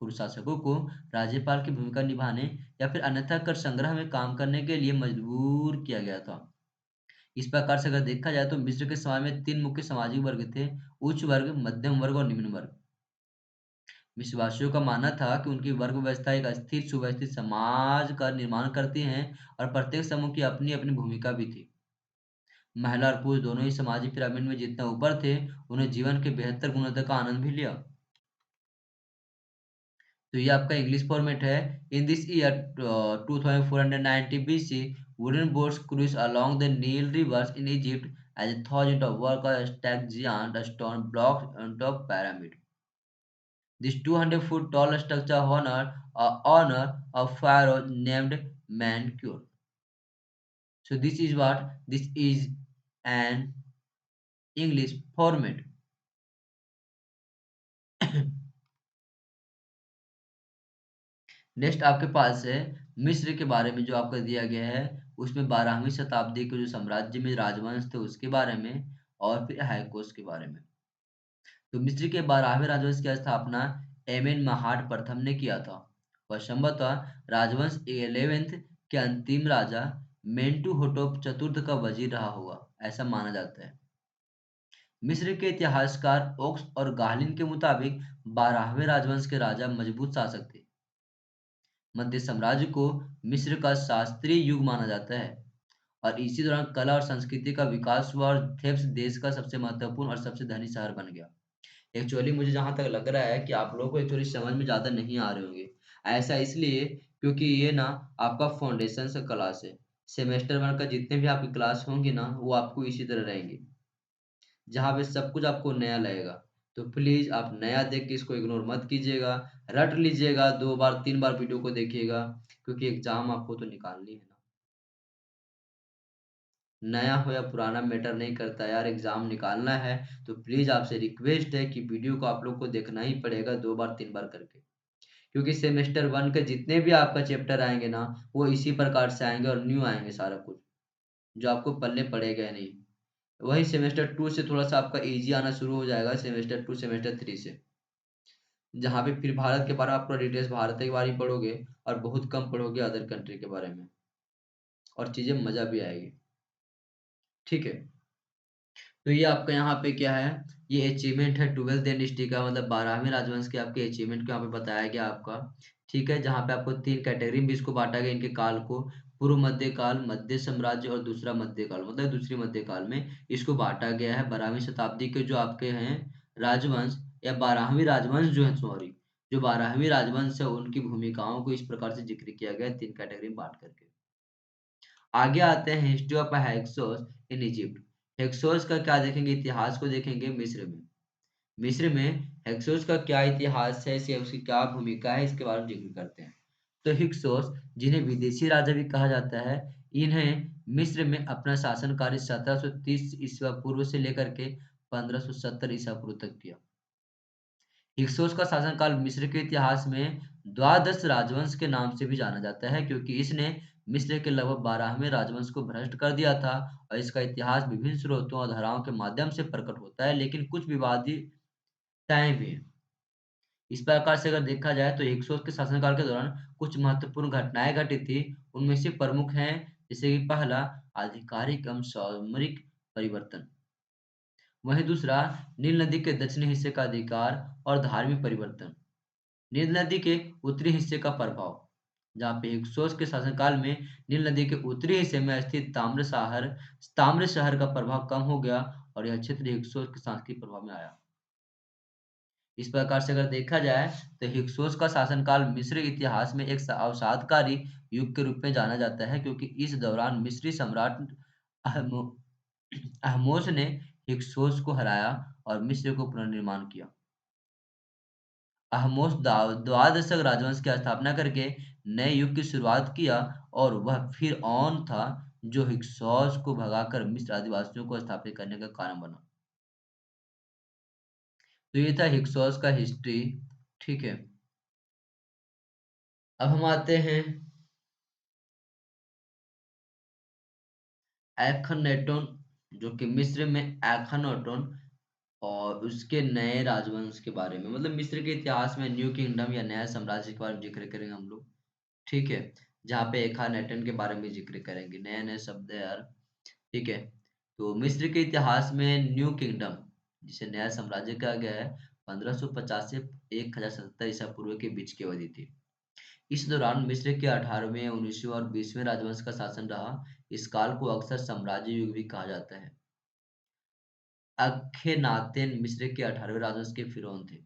पूर्व शासकों को राज्यपाल की भूमिका निभाने या फिर अन्यथा कर संग्रह में काम करने के लिए मजबूर किया गया था। इस प्रकार से अगर देखा जाए तो मिस्र के समाज में 3 मुख्य सामाजिक वर्ग थे, उच्च वर्ग, मध्यम वर्ग और निम्न वर्ग। मिस्रवासियों का मानना था कि उनकी वर्ग व्यवस्था एक स्थिर सुव्यवस्थित समाज का निर्माण करती हैं और प्रत्येक समूह की अपनी-अपनी भूमिका भी थी। महिला और पुरुष दोनों ही सामाजिक पिरामिड में जितना ऊपर थे, उन्हें जीवन के बेहतर गुणवत्ता का आनंद भी लिया। तो ये आपका इंग्लिश फॉर्मेट है। In this year 2490 BC, wooden boats cruised along the Nile rivers in Egypt as thousands of workers stacked giant stone blocks on top pyramid. This 200-foot tall structure honor a pharaoh named Menkaure. So this is an English format. Next आपके पास है मिस्र के बारे में जो आपका दिया गया है, उसमें 12वीं शताब्दी के जो साम्राज्य में राजवंश थे उसके बारे में और फिर हायकोस के बारे में। तो मिस्र के 12वें राजवंश की स्थापना एमेन महाट प्रथम ने किया था। वह संभवतः राजवंश 11th के अंतिम राजा मेंटुहोटप चतुर्थ का वजीर रहा होगा, ऐसा माना जाता है। मिस्र के इतिहासकार ओक्स और गालिन के मुताबिक 12वें राजवंश के राजा मजबूत शासक थे। मध्य साम्राज्य को मिस्र का शास्त्रीय युग माना जाता है और इसी दौरान कला और संस्कृति का विकास हुआ और थेब्स देश का सबसे महत्वपूर्ण और सबसे धनी शहर बन गया। एक्चुअली मुझे जहाँ तक लग रहा है कि आप लोगों को एक्चुअली समझ में ज़्यादा नहीं आ रहे होंगे। ऐसा इसलिए क्योंकि ये ना आपका फाउंडेशन से क्लास है। सेमेस्टर 1 का जितने भी आपकी क्लास होंगी ना, वो आपको इसी तरह रहेंगी। जहाँ पे सब कुछ आपको नया लगेगा। तो प्लीज़ आप नया देख के इसको इग्नोर मत कीजिएगा, रट लीजिएगा, 2 बार 3 बार वीडियो को देखिएगा क्योंकि एग्ज़ाम आपको तो निकालनी है ना। नया हो या पुराना मैटर नहीं करता यार, एग्ज़ाम निकालना है तो प्लीज़ आपसे रिक्वेस्ट है कि वीडियो को आप लोग को देखना ही पड़ेगा 2 बार 3 बार करके। क्योंकि सेमेस्टर 1 के जितने भी आपका चैप्टर आएँगे ना, वो इसी प्रकार से आएँगे और न्यू आएँगे सारा कुछ, जो आपको पल्ले पड़ेगा नहीं। वही सेमेस्टर 2 से थोड़ा-सा आपका ईज़ी आना शुरू हो जाएगा, सेमेस्टर 2 सेमेस्टर 3 से। जहाँ पे फिर भारत के बारे में आप पूरा डिटेल्स भारत के बारे में पढ़ोगे और बहुत कम पढ़ोगे अदर कंट्री के बारे में और चीज़ें मज़ा भी आएगी। ठीक है? तो ये आपका यहाँ पे क्या है, ये अचीवमेंट है 12th डायनेस्टी का मतलब 12वें राजवंश के आपके अचीवमेंट को यहाँ पे बताया गया आपका। ठीक है? जहाँ पे आपको 3 कैटेगरी में भी इसको बाँटा गया इनके काल को, पूर्व मध्यकाल, मध्य साम्राज्य और दूसरा मध्यकाल मतलब दूसरी मध्यकाल में इसको बाँटा गया है। 12वीं शताब्दी के जो आपके हैं राजवंश या 12वीं राजवंश जो है सॉरी, जो 12वीं राजवंश है उनकी भूमिकाओं को इस प्रकार से ज़िक्र किया गया है 3 कैटेगरी में बाँट करके। आगे आते हैं history of Hyksos in Egypt. Hyksos का क्या देखेंगे, इतिहास को देखेंगे मिस्र में। मिस्र में हेक्सोस का क्या इतिहास है, से उसकी क्या भूमिका है, इसके बारे में जिक्र करते हैं। तो हिक्सोस, जिन्हें विदेशी राजा भी कहा जाता है, इन्हें मिस्र में अपना शासन कार्य 1730 ईसा पूर्व से लेकर के 1570 ईसा पूर्व तक किया। हिक्सोस का शासनकाल मिस्र के इतिहास में द्वादश राजवंश के नाम से भी जाना जाता है क्योंकि इसने मिस्र के लगभग 12वें राजवंश को भ्रष्ट कर दिया था और इसका इतिहास विभिन्न स्रोतों और धाराओं के माध्यम से प्रकट होता है लेकिन कुछ विवादिताएं भी हैं। इस प्रकार से अगर देखा जाए तो हिक्सोस के शासनकाल के दौरान कुछ महत्वपूर्ण घटनाएं घटी थी। उनमें से प्रमुख हैं जैसे कि पहला आधिकारिक एवं सामरिक परिवर्तन, वहीं दूसरा नील नदी के दक्षिणी हिस्से का अधिकार और धार्मिक परिवर्तन, नील नदी के उत्तरी हिस्से का प्रभाव, जहाँ पे हिक्सोस के शासनकाल में नील नदी के उत्तरी हिस्से में स्थित ताम्र शहर का प्रभाव कम हो गया और यह क्षेत्र हिक्सोस के सांस्कृतिक प्रभाव में आया। इस प्रकार से अगर देखा जाए तो हिक्सोस का शासनकाल मिस्र इतिहास में एक अवसादकारी युग के रूप में जाना जाता है क्योंकि इस दौरान मिस्री सम्राट अहमो अहमोस ने हिक्सोस को हराया और मिस्र को पुनर्निर्माण किया। ahmose द्वादशक राजवंश की स्थापना करके नए युग की शुरुआत किया और वह फिर ऑन था जो हिक्सौस को भगाकर मिस्र आदिवासियों को स्थापित करने का कारण बना। तो ये था हिक्सौस का हिस्ट्री। ठीक है, अब हम आते हैं एखनाटोन, जो कि मिस्र में एखनाटोन और उसके नए राजवंश के बारे में मतलब मिस्र के इतिहास में न्यू किंगडम या नया साम्राज्य के बारे में जिक्र करेंगे हम लोग। ठीक है, जहाँ पे एखानेटन के बारे में जिक्र करेंगे, नए नए शब्द है यार। ठीक है, तो मिस्र के इतिहास में न्यू किंगडम, जिसे नया साम्राज्य कहा गया है, 1550 से 1077 ईसा पूर्व के बीच की अवधि थी। इस दौरान मिस्र के 18वें, 19वें और 20वें राजवंश का शासन रहा। इस काल को अक्सर साम्राज्य युग भी कहा जाता है। अख्खनातेन मिस्र के 18वें राजवंश के फिरौन थे।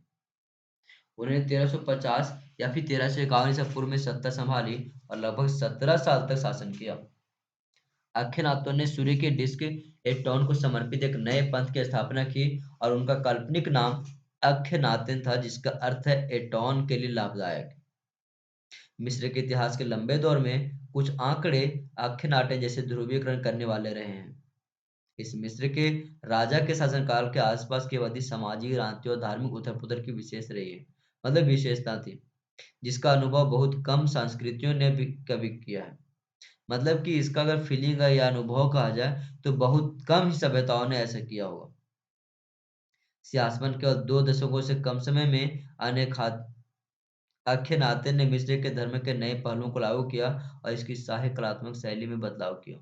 उन्होंने 1350 या फिर 1351 ईसा पूर्व में सत्ता संभाली और लगभग 17 साल तक शासन किया। अख्खनातों ने सूर्य के डिस्क एटॉन को समर्पित एक नए पंथ की स्थापना की और उनका काल्पनिक नाम अख्खनातेन था, जिसका अर्थ है एटॉन के लिए लाभदायक। मिस्र के इतिहास के लंबे दौर में कुछ आंकड़े अख्खनाटेन जैसे ध्रुवीकरण करने वाले रहे हैं। इस मिस्र के राजा के शासनकाल के आसपास की अवधि सामाजिक क्रांति और धार्मिक उथल-पुथल की विशेष रही है, मतलब विशेषता थी, जिसका अनुभव बहुत कम संस्कृतियों ने भी कभी किया है। मतलब कि इसका अगर फीलिंग या अनुभव कहा जाए तो बहुत कम ही सभ्यताओं ने ऐसा किया होगा। सियासवन के 2 दशकों से कम समय में अनेक आख्यानाते ने मिस्र के धर्म के नए पहलुओं को लागू किया और इसकी शाही कलात्मक शैली में बदलाव किया।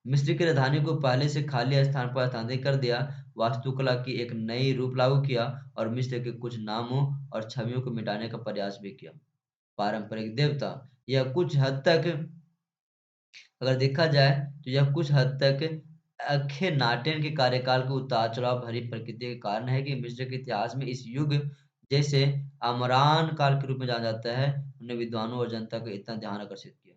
मिस्र की राजधानी को पहले से खाली स्थान पर स्थानांतरित कर दिया, वास्तुकला की एक नई रूप लागू किया और मिस्र के कुछ नामों और छवियों को मिटाने का प्रयास भी किया। पारंपरिक देवता, यह कुछ हद तक अगर देखा जाए तो यह कुछ हद तक अख्खनाटेन के कार्यकाल के उतार-चढ़ाव भरी प्रकृति के कारण है कि मिस्र के इतिहास में इस युग जैसे अमरान काल के रूप में जाना जाता है, उन्हें विद्वानों और जनता का इतना ध्यान आकर्षित किया।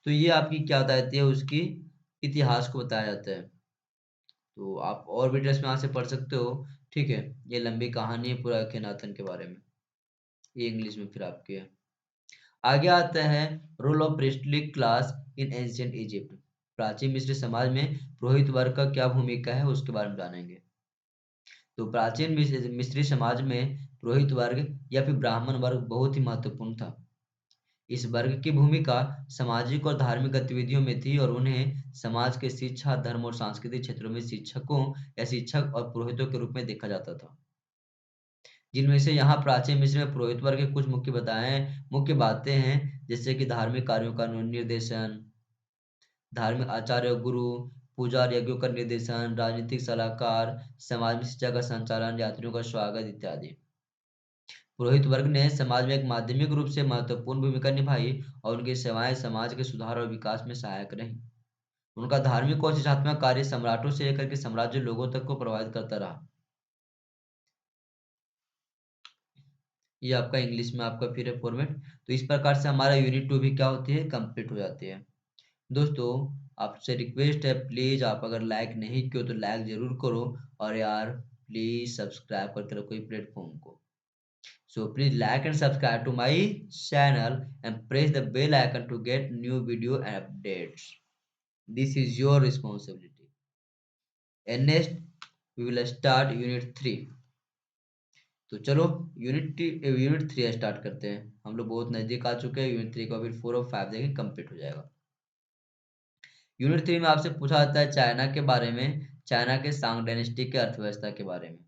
तो ये आपकी क्या बताती है उसकी इतिहास को बताया जाता है। तो आप और भी डिटेल्स में यहाँ से पढ़ सकते हो। ठीक है, ये लंबी कहानी है पूरा अख्खनातन के बारे में। ये इंग्लिश में फिर आपके है। आगे आता है role of priestly class in ancient Egypt. प्राचीन मिस्र समाज में पुरोहित वर्ग का क्या भूमिका है उसके बारे में जानेंगे। तो प्राचीन मिस्री समाज में पुरोहित वर्ग या फिर ब्राह्मण वर्ग बहुत ही महत्वपूर्ण था। इस वर्ग की भूमिका सामाजिक और धार्मिक गतिविधियों में थी और उन्हें समाज के शिक्षा, धर्म और सांस्कृतिक क्षेत्रों में शिक्षकों या शिक्षक और पुरोहितों के रूप में देखा जाता था। जिनमें से यहाँ प्राचीन मिस्र में पुरोहित वर्ग के कुछ मुख्य बातें हैं, जैसे कि धार्मिक कार्यों का निर्देशन, धार्मिक आचार्य गुरु, पूजा और यज्ञों का निर्देशन, राजनीतिक सलाहकार, समाज में शिक्षा का संचालन, यात्रियों का स्वागत इत्यादि। पुरोहित वर्ग ने समाज में एक माध्यमिक रूप से महत्वपूर्ण भूमिका निभाई और उनकी सेवाएं समाज के सुधार और विकास में सहायक रहीं। उनका धार्मिक और शिक्षात्मक कार्य सम्राटों से लेकर के साम्राज्य लोगों तक को प्रभावित करता रहा। ये आपका इंग्लिश में आपका फिर है फॉर्मेट। तो इस प्रकार से हमारा यूनिट 2 भी क्या होती है, कंप्लीट हो जाती है। दोस्तों, आपसे रिक्वेस्ट है, प्लीज आप अगर लाइक नहीं किए तो लाइक जरूर करो और यार प्लीज सब्सक्राइब करके रखो ये प्लेटफॉर्म को। So please like and subscribe to my channel and press the bell icon to get new video and updates. This is your responsibility. And next we will start unit 3. तो चलो यूनिट 3 स्टार्ट करते हैं। हम लोग बहुत नजदीक आ चुके हैं। यूनिट 3 का फिर 4 और 5 देखें, कंप्लीट हो जाएगा। यूनिट 3 में आपसे पूछा जाता है चाइना के बारे में, चाइना के सांग डायनेस्टी के अर्थव्यवस्था के बारे में।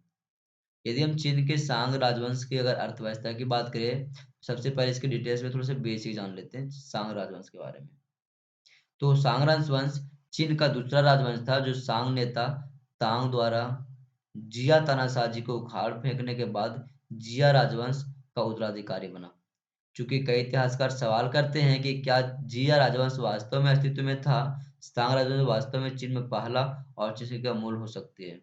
यदि हम चीन के सांग राजवंश की अगर अर्थव्यवस्था की बात करें, सबसे पहले इसके डिटेल्स में थोड़ा सा बेसिक जान लेते हैं सांग राजवंश के बारे में। तो सांग राजवंश चीन का दूसरा राजवंश था जो सांग नेता तांग द्वारा जिया तानाशाही को उखाड़ फेंकने के बाद जिया राजवंश का उत्तराधिकारी बना। चूंकि कई इतिहासकार सवाल करते हैं कि क्या जिया राजवंश वास्तव में अस्तित्व में था, सांग राजवंश वास्तव में चीन में पहला और चीन का मूल हो सकती है।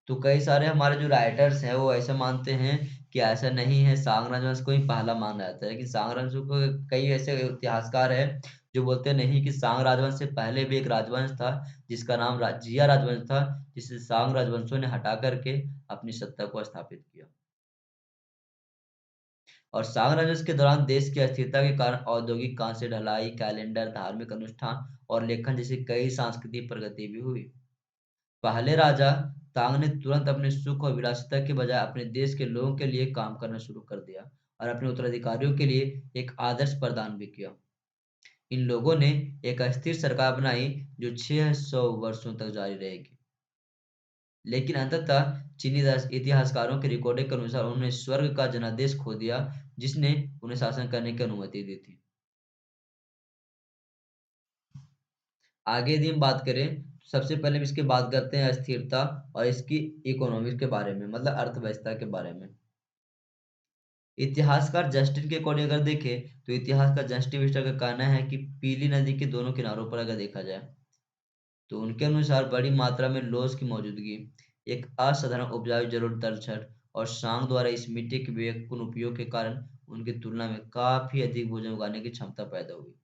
तो कई सारे हमारे जो राइटर्स हैं वो ऐसा मानते हैं कि ऐसा नहीं है, सांग राजवंश को ही पहला माना जाता है। लेकिन सांग राजवंश को कई ऐसे इतिहासकार हैं जो बोलते नहीं कि सांग राजवंश से पहले भी एक राजवंश था जिसका नाम जिया राजवंश था, जिसे सांग राजवंशों ने हटा करके अपनी सत्ता को स्थापित किया। और सांग राजवंश के दौरान देश की अस्थिरता के कारण औद्योगिक क्रांति, ढलाई, कैलेंडर, धार्मिक अनुष्ठान और लेखन जैसी कई सांस्कृतिक प्रगति भी हुई। पहले राजा तांग ने तुरंत अपने सुख और विलासिता के बजाय अपने देश के लोगों के लिए काम करना शुरू कर दिया और अपने उत्तराधिकारियों के लिए एक आदर्श प्रदान भी किया। इन लोगों ने एक अस्थिर सरकार बनाई जो 600 वर्षों तक जारी रहेगी। लेकिन अंततः चीनी इतिहासकारों के रिकॉर्डिंग के अनुसार उन्होंने स्वर्ग का जनादेश खो दिया जिसने उन्हें शासन करने की अनुमति दी थी। आगे यदि हम बात करें तो सबसे पहले हम इसकी बात करते हैं अस्थिरता और इसकी इकोनॉमिक्स के बारे में, मतलब अर्थव्यवस्था के बारे में। इतिहासकार जस्टिन के अकॉर्डिंग अगर देखें तो इतिहासकार जस्टिन विस्टर का कहना है कि पीली नदी के दोनों किनारों पर अगर देखा जाए तो उनके अनुसार बड़ी मात्रा में लौह की मौजूदगी, एक असाधारण उपजाऊ जलोढ़ तलछट और सांग द्वारा इस मिट्टी के विवेकपूर्ण उपयोग के कारण उनकी तुलना में काफी अधिक भोजन उगाने की क्षमता पैदा हुई।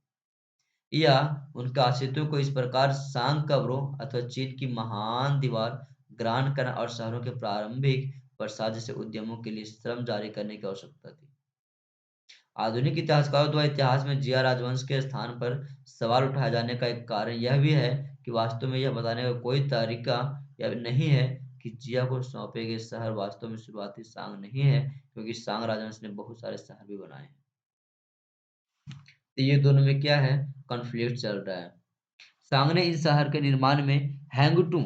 या उनके आश्रितों को इस प्रकार सांग कब्रों अथवा चीन की महान दीवार, ग्रांड कैनाल और शहरों के प्रारंभिक प्रसाद जैसे उद्यमों के लिए श्रम जारी करने की आवश्यकता थी। आधुनिक इतिहासकारों द्वारा इतिहास में जिया राजवंश के स्थान पर सवाल उठाए जाने का एक कारण यह भी है कि वास्तव में यह बताने का कोई तरीका या नहीं है कि जिया को सौंपे गए शहर वास्तव में शुरुआती सांग नहीं है, क्योंकि सांग राजवंश ने बहुत सारे शहर भी बनाए हैं। तो ये दोनों में क्या है, कॉन्फ्लिक्ट चल रहा है। सांग ने इस शहर के निर्माण में हैंगटू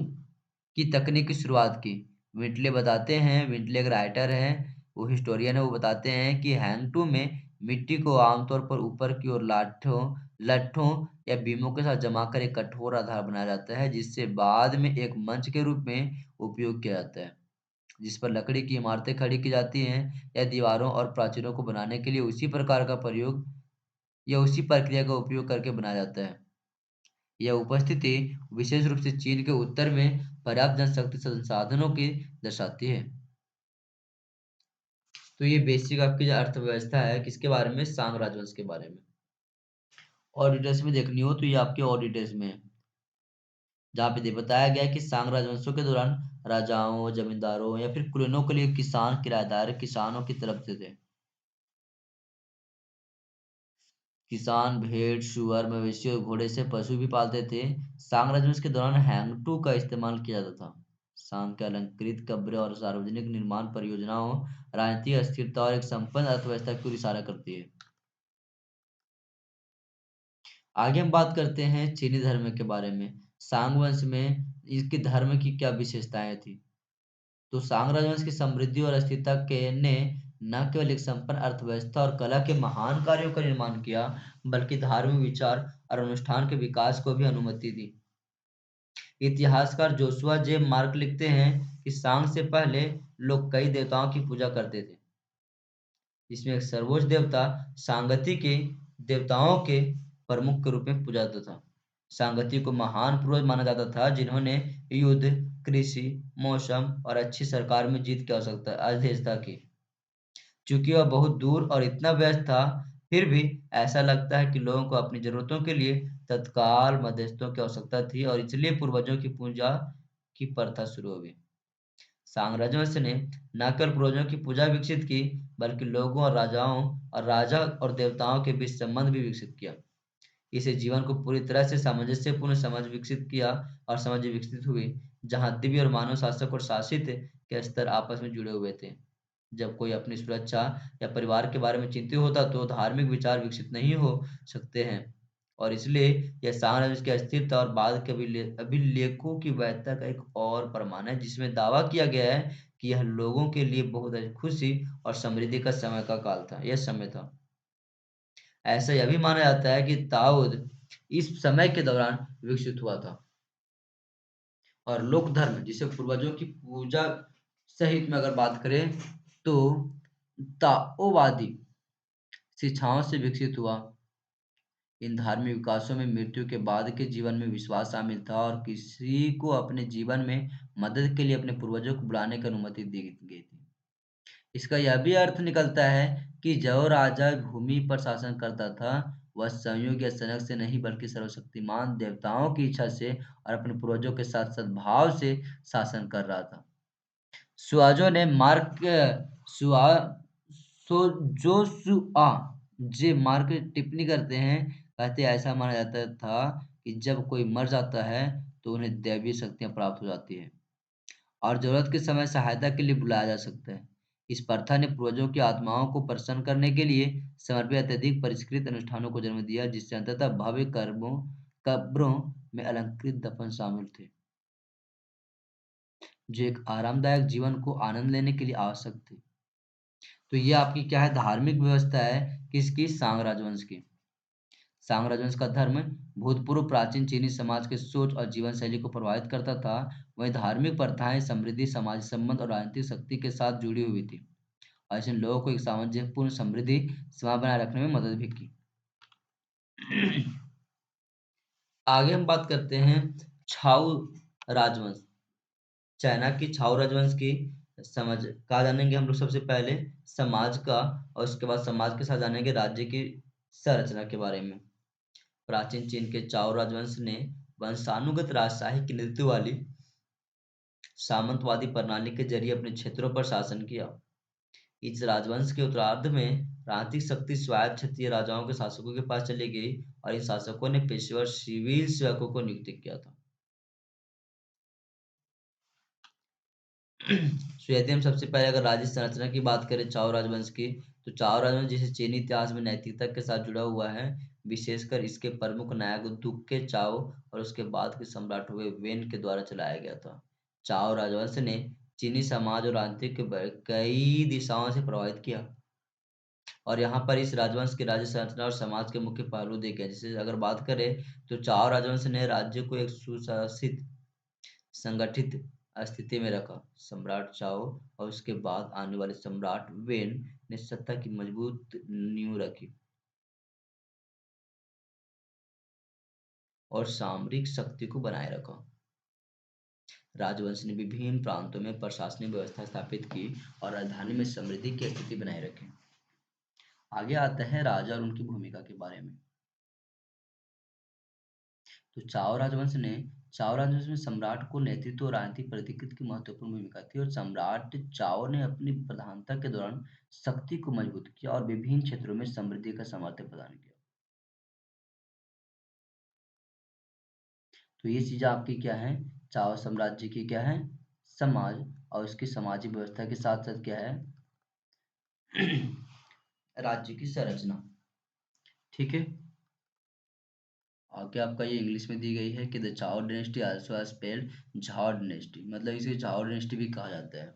की तकनीक की शुरुआत की। विंटले बताते हैं, विंटले एक राइटर है, वो हिस्टोरियन है, वो बताते हैं कि हैंगटू में मिट्टी को आमतौर पर ऊपर की ओर लाठों लट्ठों या बीमों के साथ जमाकर एक कठोर आधार बनाया जाता है, जिससे बाद में एक मंच के रूप में उपयोग किया जाता है, जिस पर लकड़ी की इमारतें खड़ी की जाती हैं या दीवारों और प्राचीरों को बनाने के लिए उसी प्रकार का प्रयोग या उसी प्रक्रिया का उपयोग करके बनाया जाता है। यह उपस्थिति विशेष रूप से चीन के उत्तर में पर्याप्त जनशक्ति संसाधनों की दर्शाती है। तो ये बेसिक आपकी जो अर्थव्यवस्था है किसके बारे में, सांग राजवंश के बारे में। और डिटेल्स में देखनी हो तो ये आपके और डिटेल्स में है, जहाँ पे बताया गया है कि सांग राजवंशों के दौरान राजाओं, जमींदारों या फिर कुलीनों के लिए किसान किराएदार किसानों की तरफ से थे। किसान भेड़, सूअर, मवेशी और घोड़े से पशु भी पालते थे। सांग राजवंश के दौरान हैंगटू का इस्तेमाल किया जाता था। सांग के अलंकृत कब्रें और सार्वजनिक निर्माण परियोजनाओं राजनीतिक अस्थिरता और एक संपन्न अर्थव्यवस्था की ओर इशारा करती है। आगे हम बात करते हैं चीनी धर्म के बारे में। सांग वंश में इसके धर्म की क्या विशेषताएं थी। तो सांग राजवंश की समृद्धि और अस्थिरता के ने न केवल एक संपन्न अर्थव्यवस्था और कला के महान कार्यों का निर्माण किया, बल्कि धार्मिक विचार और अनुष्ठान के विकास को भी अनुमति दी। इतिहासकार जोशुआ जे मार्क लिखते हैं कि सांग से पहले लोग कई देवताओं की पूजा करते थे, जिसमें एक सर्वोच्च देवता सांगति के देवताओं के प्रमुख के रूप में पूजा जाता था। सांगति को महान पूर्वज माना जाता था, जिन्होंने युद्ध, कृषि, मौसम और अच्छी सरकार में जीत की आवश्यकता अध्यक्षता की। चूंकि वह बहुत दूर और इतना व्यस्त था, फिर भी ऐसा लगता है कि लोगों को अपनी जरूरतों के लिए तत्काल मध्यस्थों की आवश्यकता थी और इसलिए पूर्वजों की पूजा की प्रथा शुरू हो गई। सांग राजवंश ने न केवल पूर्वजों की पूजा विकसित की, बल्कि लोगों और राजाओं और राजा और देवताओं के बीच संबंध भी विकसित किया। इसे जीवन को पूरी तरह से सामंजस्यपूर्ण समझ विकसित किया और समझ विकसित हुई, जहां दिव्य और मानव शासक और शासित के स्तर आपस में जुड़े हुए थे। जब कोई अपनी सुरक्षा या परिवार के बारे में चिंतित होता तो धार्मिक विचार विकसित नहीं हो सकते हैं, और इसलिए यह साम्राज्य की अस्थिरता और बाद के अभिलेखों की वैधता का एक और प्रमाण है, जिसमें दावा किया गया है कि यह लोगों के लिए बहुत अधिक खुशी और समृद्धि का समय का काल था, यह समय था। ऐसा यह भी माना जाता है कि ताओद इस समय के दौरान विकसित हुआ था। और लोक धर्म जिसे पूर्वजों की पूजा सहित में अगर बात करें तो ताओवादी शिक्षाओं से विकसित हुआ। इन धार्मिक विकासों में मृत्यु के बाद के जीवन में विश्वास शामिल था और किसी को अपने जीवन में मदद के लिए अपने पूर्वजों को बुलाने की अनुमति दी गई थी। इसका यह भी अर्थ निकलता है कि जो राजा भूमि पर शासन करता था, वह संयोग या सनक से नहीं बल्कि सर्वशक्तिमान देवताओं की इच्छा से और अपने पूर्वजों के साथ सद्भाव से शासन कर रहा था। सुआजो ने मार्क सुआ सो जो सुआ जे मार्क टिप्पणी करते हैं, कहते हैं ऐसा माना जाता था कि जब कोई मर जाता है तो उन्हें दैवीय शक्तियां प्राप्त हो जाती है और जरूरत के समय सहायता के लिए बुलाया जा सकता है। इस प्रथा ने पूर्वजों की आत्माओं को प्रसन्न करने के लिए समर्पित अत्यधिक परिष्कृत अनुष्ठानों को जन्म दिया, जिससे अंततः भव्य कर्मों कब्रों में अलंकृत दफन शामिल थे, जो एक आरामदायक जीवन को आनंद लेने के लिए आवश्यक थे। तो ये आपकी क्या है, धार्मिक व्यवस्था है किसकी, सांग राजवंश की। सांग राजवंश का धर्म भूतपूर्व प्राचीन चीनी समाज के सोच और जीवन शैली को प्रभावित करता था। वहीं धार्मिक प्रथाएं समृद्धि, सामाजिक संबंध और राजनीतिक शक्ति के साथ जुड़ी हुई थी और इसने लोगों को एक सामंजस्यपूर्ण समृद्धि समाज बनाए रखने में मदद भी की। आगे हम बात करते हैं छाऊ राजवंश। चाइना की छाऊ राजवंश की समझ कहा जानेंगे हम लोग सबसे पहले समाज का, और उसके बाद समाज के साथ जानेंगे राज्य की संरचना के बारे में। प्राचीन चीन के चाओ राजवंश ने वंशानुगत राजशाही की नीति वाली सामंतवादी प्रणाली के जरिए अपने क्षेत्रों पर शासन किया। इस राजवंश के उत्तरार्ध में राजनीतिक शक्ति स्वायत्त क्षेत्रीय राजाओं के शासकों के पास चली गई और इन शासकों ने पेशेवर सिविल सेवकों को नियुक्त किया था। तो यदि हम सबसे पहले अगर राज्य संरचना की बात करें चाओ राजवंश की, तो चाओ राजवंश जिसे चीनी इतिहास में नैतिकता के साथ जुड़ा हुआ है, विशेषकर इसके प्रमुख नायक दुक्के चाओ और उसके बाद के सम्राट हुए वेन के द्वारा चलाया गया था। चाओ राजवंश ने चीनी समाज और राजनीति के कई दिशाओं से प्रभावित किया और यहाँ पर इस राजवंश की राज्य संरचना और समाज के मुख्य पहलू देखे हैं। जैसे अगर बात करें तो चाओ राजवंश ने राज्य को एक सुशासित, संगठित स्थिति में रखा। सम्राट चाओ और उसके बाद आने वाले सम्राट वेन ने सत्ता की मजबूत नींव रखी और सामरिक शक्ति को बनाए रखा। राजवंश ने विभिन्न प्रांतों में प्रशासनिक व्यवस्था स्थापित की और राजधानी में समृद्धि की स्थिति बनाए रखी। आगे आता है राजा और उनकी भूमिका के बारे में। तो चाओ राजवंश में सम्राट को नेतृत्व और राजनीतिक प्रतिकृति की महत्वपूर्ण भूमिका थी और सम्राट चाओ ने अपनी प्रधानता के दौरान शक्ति को मजबूत किया और विभिन्न क्षेत्रों में समृद्धि का समर्थन प्रदान किया। तो ये चीजें आपकी क्या है, चाओ साम्राज्य की क्या है, समाज और उसकी सामाजिक व्यवस्था के साथ साथ क्या है, राज्य की संरचना। ठीक है। आगे आपका ये इंग्लिश में दी गई है कि the Zhao dynasty also spelled Zhao dynasty, मतलब इसे झाओ डायनेस्टी भी कहा जाता है,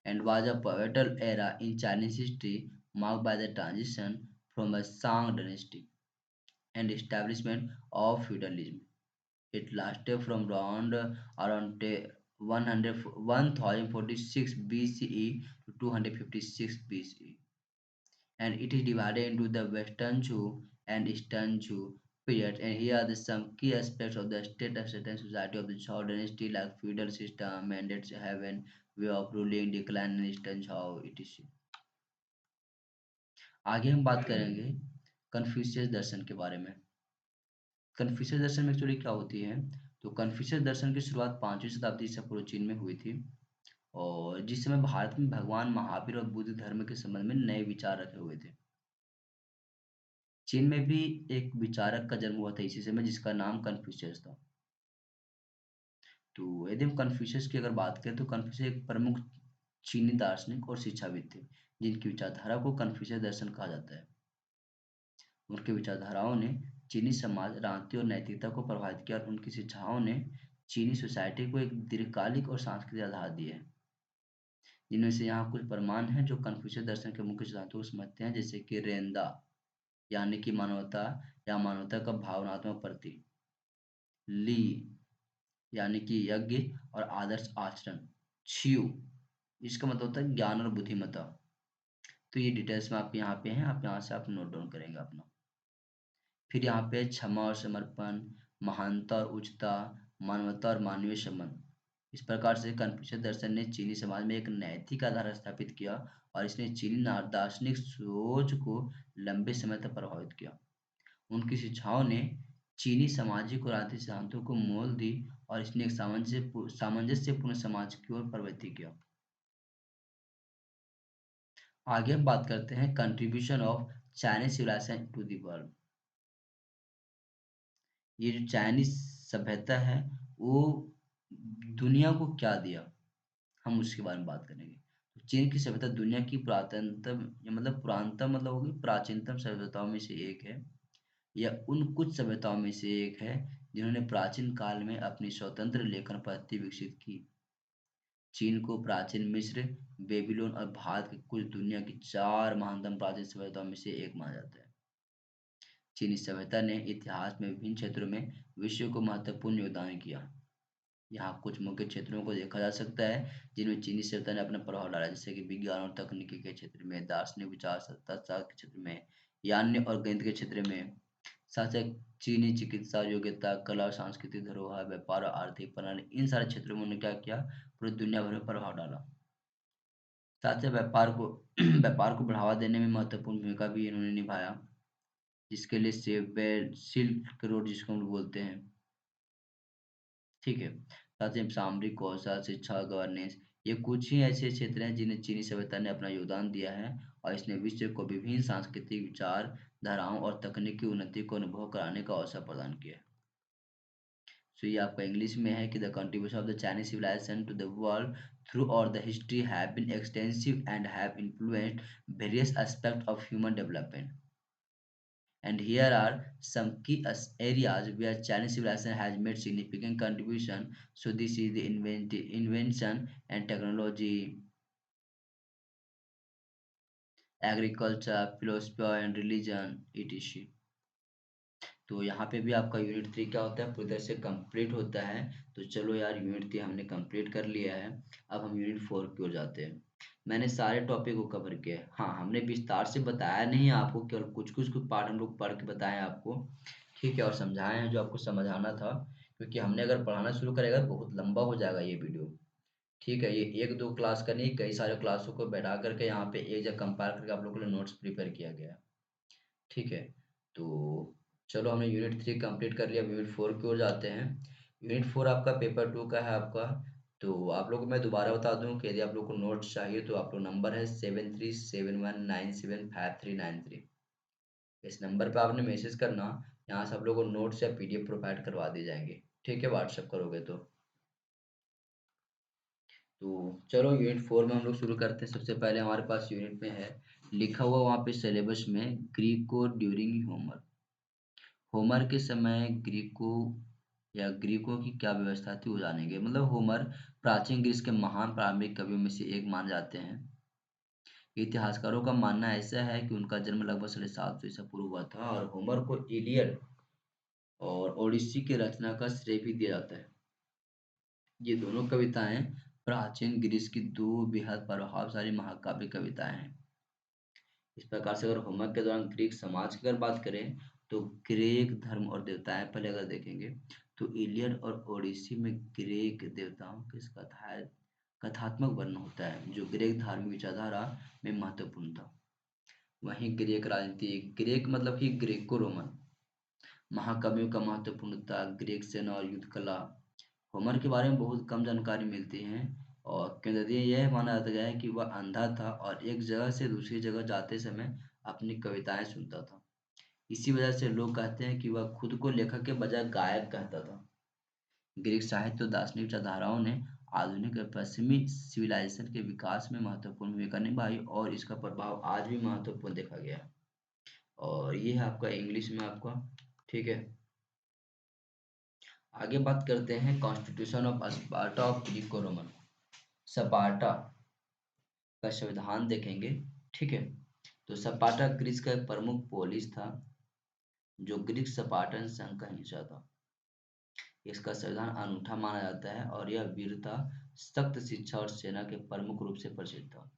and was a pivotal era in Chinese history marked by the transition from a Shang dynasty and establishment of feudalism. It lasted from around 1046 BCE to 256 BCE, and it is divided into the Western Zhou and Eastern Zhou periods. And here are some key aspects of the state of certain society of the Zhou dynasty, like feudal system, mandates heaven, way of ruling, decline in Eastern Zhou, etc. आगे हम बात करेंगे कन्फ्यूशियस दर्शन के बारे में। कन्फ्यूशियस दर्शन में एक्चुअली क्या होती है, तो कन्फ्यूशियस दर्शन की शुरुआत 5वीं शताब्दी ईसा पूर्व चीन में हुई थी और जिस समय भारत में भगवान महावीर और बुद्ध धर्म के संबंध में नए विचार रखे हुए थे। चीन में भी एक विचारक का जन्म हुआ था इसी समय जिसका नाम कन्फ्यूशियस था। तो यदि हम कन्फ्यूशियस की अगर बात करें तो कन्फ्यूशियस एक प्रमुख चीनी दार्शनिक और शिक्षाविद थे जिनकी विचारधारा को कन्फ्यूशियस दर्शन कहा जाता है। उनकी विचारधाराओं ने चीनी समाज, राजनीति और नैतिकता को प्रभावित किया और उनकी शिक्षाओं ने चीनी सोसाइटी को एक दीर्घकालिक और सांस्कृतिक आधार दिए हैं, जिनमें से यहाँ कुछ प्रमाण हैं जो कन्फ्यूशियस दर्शन के मुख्य सिद्धांतों को समझते हैं। जैसे कि रेंदा यानी कि मानवता या मानवता का भावनात्मक प्रतीक, ली यानी कि यज्ञ और आदर्श आचरण, छियू इसका मतलब होता है ज्ञान और बुद्धिमत्ता। तो ये डिटेल्स में आपके यहाँ पे हैं, आप यहाँ से आप नोट डाउन करेंगे अपना। फिर यहाँ पे क्षमा और समर्पण, महानता और उच्चता, मानवता और मानवीय संबंध। इस प्रकार से कन्फ्यूशियस दर्शन ने चीनी समाज में एक नैतिक आधार स्थापित किया और इसने चीनी दार्शनिक सोच को लंबे समय तक प्रभावित किया। उनकी शिक्षाओं ने चीनी सामाजिक और आर्थिक सिद्धांतों को मोल दी और इसने एक सामंजस्यपूर्ण समाज की ओर प्रवृत्ति किया। आगे हम बात करते हैं contribution of Chinese civilisation to the world. ये जो चाइनीज सभ्यता है वो दुनिया को क्या दिया, हम उसके बारे में बात करेंगे। तो चीन की सभ्यता दुनिया की पुरातनतम मतलब पुरातनतम मतलब होगी प्राचीनतम सभ्यताओं में से एक है। यह उन कुछ सभ्यताओं में से एक है जिन्होंने प्राचीन काल में अपनी स्वतंत्र लेखन पद्धति विकसित की। चीन को प्राचीन मिस्र, बेबीलोन और भारत के कुछ दुनिया की 4 महानतम प्राचीन सभ्यताओं में से एक माना जाता है। चीनी सभ्यता ने इतिहास में विभिन्न क्षेत्रों में विश्व को महत्वपूर्ण योगदान किया। यहाँ कुछ मुख्य क्षेत्रों को देखा जा सकता है जिनमें चीनी सभ्यता ने अपना प्रभाव डाला, जैसे कि विज्ञान और तकनीकी के क्षेत्र में, दार्शनिक विचार तत्वशास्त्र के क्षेत्र में, यान्य और गणित के क्षेत्र में। साथ ही चीनी चिकित्सा योग्यता, कला और सांस्कृतिक धरोहर, व्यापार और आर्थिक प्रणाली, इन सारे क्षेत्रों में उन्होंने क्या किया, पूरी दुनिया भर में प्रभाव डाला। साथ ही व्यापार को व्यापार को बढ़ावा देने में महत्वपूर्ण भूमिका भी इन्होंने निभाया, जिसके लिए सिल्क रोड जिसको हम लोग बोलते हैं, ठीक है। साथ ही सामरिक कौशल, शिक्षा, गवर्नेंस, ये कुछ ही ऐसे क्षेत्र हैं जिन्हें चीनी सभ्यता ने अपना योगदान दिया है, और इसने विश्व को विभिन्न सांस्कृतिक विचार धाराओं और तकनीकी उन्नति को अनुभव कराने का अवसर प्रदान किया है। तो ये आपका इंग्लिश में है कि the contribution of the Chinese civilisation to the world throughout the history have been extensive and have influenced various aspect of human development. And here are some key areas where Chinese civilization has made significant contribution. So this is the invention and technology, agriculture, philosophy and religion, etc. तो यहाँ पे भी आपका यूनिट 3 क्या होता है, पूरी तरह से कंप्लीट होता है। तो चलो यार, यूनिट 3 हमने कंप्लीट कर लिया है। अब हम यूनिट 4 की ओर जाते हैं। मैंने सारे टॉपिक को कवर किया है। हाँ, हमने विस्तार से बताया नहीं है आपको, केवल कुछ कुछ कुछ पार्ट हम लोग पढ़ के बताए हैं आपको, ठीक है, और समझाए हैं जो आपको समझाना था। क्योंकि हमने अगर पढ़ाना शुरू करेगा बहुत लंबा हो जाएगा ये वीडियो, ठीक है। ये एक दो क्लास का नहीं, कई सारे क्लासों को बैठा करके यहाँ पे एक जगह कंपाइल करके आप लोगों के लिए नोट्स प्रिपेयर किया गया है, ठीक है। तो चलो, हमने यूनिट 3 कंप्लीट कर लिया। अब यूनिट 4 की ओर जाते हैं। यूनिट 4 आपका पेपर 2 का है आपका। तो आप लोगों को मैं दोबारा बता दूं कि यदि आप लोग को नोट्स चाहिए तो आप लोग नंबर है 7371975393। इस नंबर पे आपने मैसेज करना, यहाँ से आप लोगों को नोट्स या पीडीएफ प्रोवाइड करवा दिए जाएंगे, ठीक है, व्हाट्सएप करोगे तो चलो यूनिट 4 में हम लोग शुरू करते हैं। सबसे पहले हमारे पास यूनिट में है लिखा हुआ वहाँ पे सिलेबस में, ग्रीको ड्यूरिंग होमर। होमर के समय ग्रीकों की क्या व्यवस्था थी वो जानेंगे। मतलब होमर प्राचीन ग्रीस के महान प्रारंभिक कवियों में से एक माने जाते हैं। इतिहासकारों का मानना ऐसा है कि उनका जन्म लगभग 750 ईसा पूर्व हुआ था, और होमर को इलियड और ओडिसी की रचना का श्रेय भी दिया जाता है। ये दोनों कविताएं प्राचीन ग्रीस की दो बेहद प्रभावशाली महाकाव्य कविताएं हैं। इस प्रकार से अगर होमर के दौरान ग्रीक समाज की अगर बात करें, तो ग्रीक धर्म और देवताएं पहले अगर देखेंगे, तो इलियड और ओडिसी में ग्रीक देवताओं के कथात्मक वर्णन होता है, जो ग्रीक धार्मिक विचारधारा में महत्वपूर्ण था। वहीं ग्रीक राजनीति, ग्रीक मतलब कि ग्रीको रोमन महाकवियों का महत्वपूर्ण था, ग्रीक सेना और युद्ध कला। होमर के बारे में बहुत कम जानकारी मिलती है, और केंद्रीय यह माना जाता है कि वह अंधा था और एक जगह से दूसरी जगह जाते समय अपनी कविताएं सुनता था। इसी वजह से लोग कहते हैं कि वह खुद को लेखक के बजाय गायक कहता था। ग्रीक साहित्य और दार्शनिक विचारधाराओं ने आधुनिक और पश्चिमी सिविलाइजेशन के विकास में महत्वपूर्ण भूमिका निभाई, और इसका प्रभाव आज भी महत्वपूर्ण देखा गया है। और ये है आपका इंग्लिश में आपका, ठीक है। आगे बात करते हैं constitution of Sparta of Greco Roman. Sparta का संविधान देखेंगे, ठीक है। तो स्पार्टा ग्रीस का एक प्रमुख पोलिस था, जो ग्रीक स्पार्टन संघ का हिस्सा था। इसका संविधान अनूठा माना जाता है, और यह वीरता, सख्त शिक्षा और सेना के प्रमुख रूप से प्रसिद्ध था।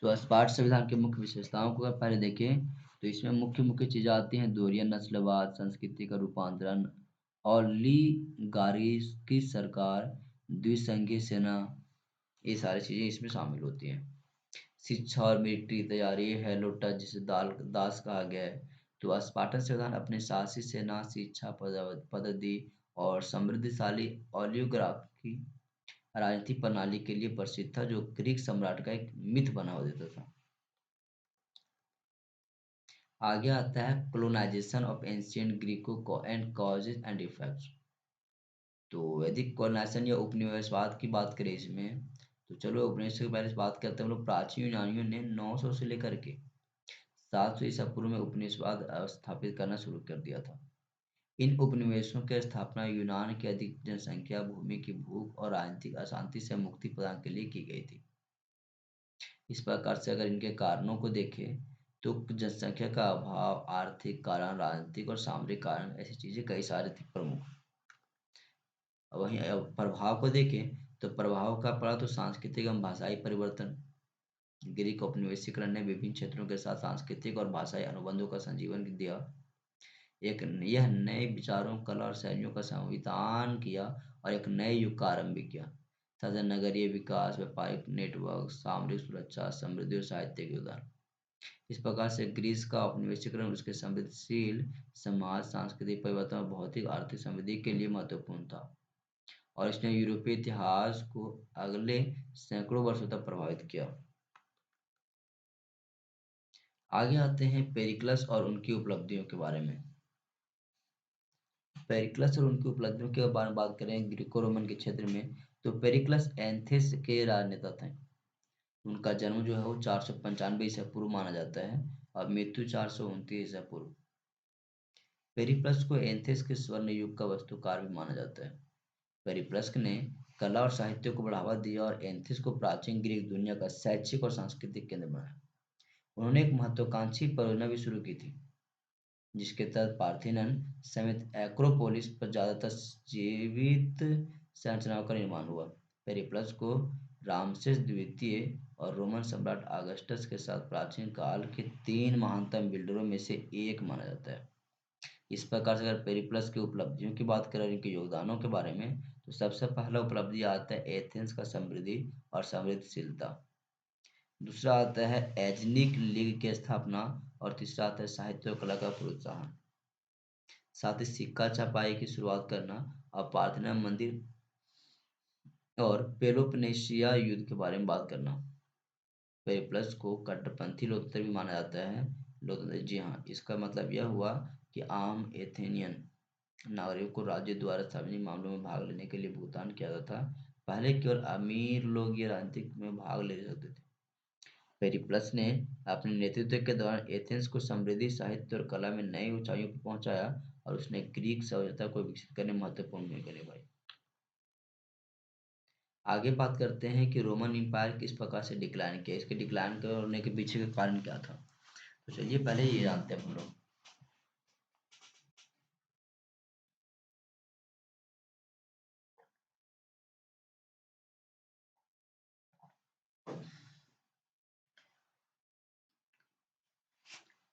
तो स्पार्ट संविधान की मुख्य विशेषताओं को अगर पहले देखें, तो इसमें मुख्य मुख्य चीजें आती हैं: दोरियन नस्लवाद, संस्कृति का रूपांतरण, और लीगारिस की सरकार, द्विसंघीय सेना, ये सारी चीजें इसमें शामिल होती हैं। शिक्षा और मिलिट्री तैयारी, हेलोटा जिसे दास कहा गया है। तो स्पार्टन संविधान अपने साहसी सेना, शिक्षा पद्धति और समृद्धशाली ओलियोग्राफी राजनीतिक प्रणाली के लिए प्रसिद्ध था, जो ग्रीक सम्राट का एक मिथ बना देता था। आगे आता है colonisation of ancient Greco and causes and effects. तो यदि कोलोनाइजेशन या उपनिवेशवाद की बात करें इसमें, तो चलो उपनिवेश के बारे में बात करते हैं। हम लोग प्राचीन यूनानियों ने 900 से लेकर के 700 ईसा पूर्व में उपनिवेशवाद स्थापित करना शुरू कर दिया था। इन उपनिवेशों की स्थापना यूनान की अधिक जनसंख्या, भूमि की भूख और राजनीतिक अशांति से मुक्ति प्रदान के लिए की गई थी। इस प्रकार से अगर इनके कारणों को देखें, तो जनसंख्या का अभाव, आर्थिक कारण, राजनीतिक और सामरिक कारण, ऐसी चीजें कई सारे थे प्रमुख। वहीं प्रभाव को देखें तो प्रभाव का पड़ा तो सांस्कृतिक एवं भाषाई परिवर्तन। ग्रीक औपनिवेशीकरण ने विभिन्न क्षेत्रों के साथ सांस्कृतिक और भाषाई अनुबंधों का संजीवन दिया। यह नए विचारों, कला और शैलियों का संविधान किया और एक नए युग का आरंभ भी किया। तथा नगरीय विकास, व्यापारिक नेटवर्क, सामरिक सुरक्षा, समृद्धि और साहित्य के उदाहरण। इस प्रकार से ग्रीस का औपनिवेशीकरण उसके समृद्धशील समाज, सांस्कृतिक परिवर्तन और भौतिक आर्थिक समृद्धि के लिए महत्वपूर्ण था, और इसने यूरोपीय इतिहास को अगले सैकड़ों वर्षों तक प्रभावित किया। आगे आते हैं पेरिक्लस और उनकी उपलब्धियों के बारे में। पेरिक्लस और उनकी उपलब्धियों के बारे में बात करें ग्रीको रोमन के क्षेत्र में, तो पेरिक्लस एथेंस के राजनेता थे। उनका जन्म जो है वो 495 ईसा पूर्व माना जाता है और मृत्यु 429 ईसा पूर्व। पेरिप्लस को एथेंस के स्वर्ण युग का वास्तुकार भी माना जाता है। पेरिप्लस ने कला और साहित्य को बढ़ावा दिया और एथेंस को प्राचीन ग्रीक दुनिया का शैक्षिक और सांस्कृतिक केंद्र बनाया। उन्होंने एक महत्वाकांक्षी परियोजना भी शुरू की थी, जिसके तहत पार्थेनन समेत एक्रोपोलिस पर ज्यादातर जीवित संरचनाओं का निर्माण हुआ। पेरिप्लस को रामसेस द्वितीय और रोमन सम्राट अगस्टस के साथ प्राचीन काल के 3 महानतम बिल्डरों में से एक माना जाता है। इस प्रकार से अगर पेरिप्लस की उपलब्धियों की बात करें, इनके योगदानों के बारे में, तो सबसे पहला उपलब्धि आता है एथेंस का समृद्धि और समृद्धशीलता। दूसरा आता है एजनिक लीग की स्थापना और तीसरा आता है साहित्य और कला का प्रोत्साहन। साथ ही सिक्का छपाई की शुरुआत करना और पार्थेनन मंदिर और पेलोपनेशिया युद्ध के बारे में बात करना। पेरिप्लस को कट्टरपंथी लोकतंत्र भी माना जाता है। लोकतंत्र, जी हाँ, इसका मतलब यह हुआ कि आम एथेनियन नागरिकों को राज्य द्वारा सार्वजनिक मामलों में भाग लेने के लिए भुगतान किया जाता था। पहले केवल अमीर लोग ये राजनीतिक में भाग ले सकते थे। पेरिप्लस ने अपने नेतृत्व के दौरान एथेंस को समृद्धि, साहित्य और कला में नई ऊंचाइयों पर पहुंचाया और उसने ग्रीक सभ्यता को विकसित करने में महत्वपूर्ण भूमिका निभाई। आगे बात करते हैं कि रोमन एम्पायर किस प्रकार से डिक्लाइन किया, इसके डिक्लाइन करने के पीछे का कारण क्या था। तो चलिए पहले ये जानते हैं हम लोग।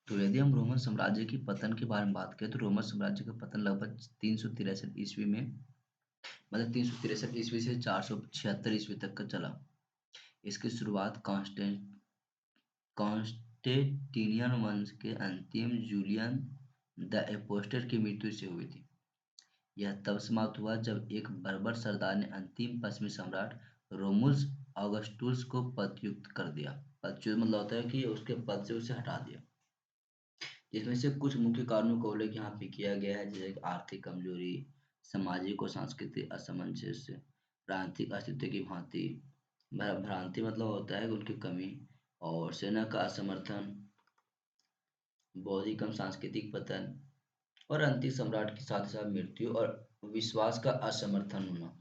तो यदि हम रोमन साम्राज्य की पतन के बारे में बात करें, तो रोमन साम्राज्य का पतन लगभग 363 ईस्वी में, मतलब 363 ईस्वी से 476 ईस्वी तक का चला। इसकी शुरुआत कॉन्स्टेंटिनियन वंश के अंतिम जूलियन द एपोस्टेट की मृत्यु से हुई थी। यह तब समाप्त हुआ जब एक बर्बर सरदार ने अंतिम पश्चिमी सम्राट रोमुलस ऑगस्टुस को पदच्युत कर दिया। पदच्युत मतलब होता है कि उसके पद से उसे हटा दिया। इसमें से कुछ मुख्य कारणों का उल्लेख यहाँ पे किया गया है, जैसे आर्थिक कमजोरी, सामाजिक और सांस्कृतिक असमंजस्य, राजनीतिक अस्तित्व की भ्रांति मतलब होता है उनकी कमी, और सेना का असमर्थन, बौद्धिक एवं सांस्कृतिक पतन, और अंतिम सम्राट के साथ साथ मृत्यु और विश्वास का असमर्थन होना।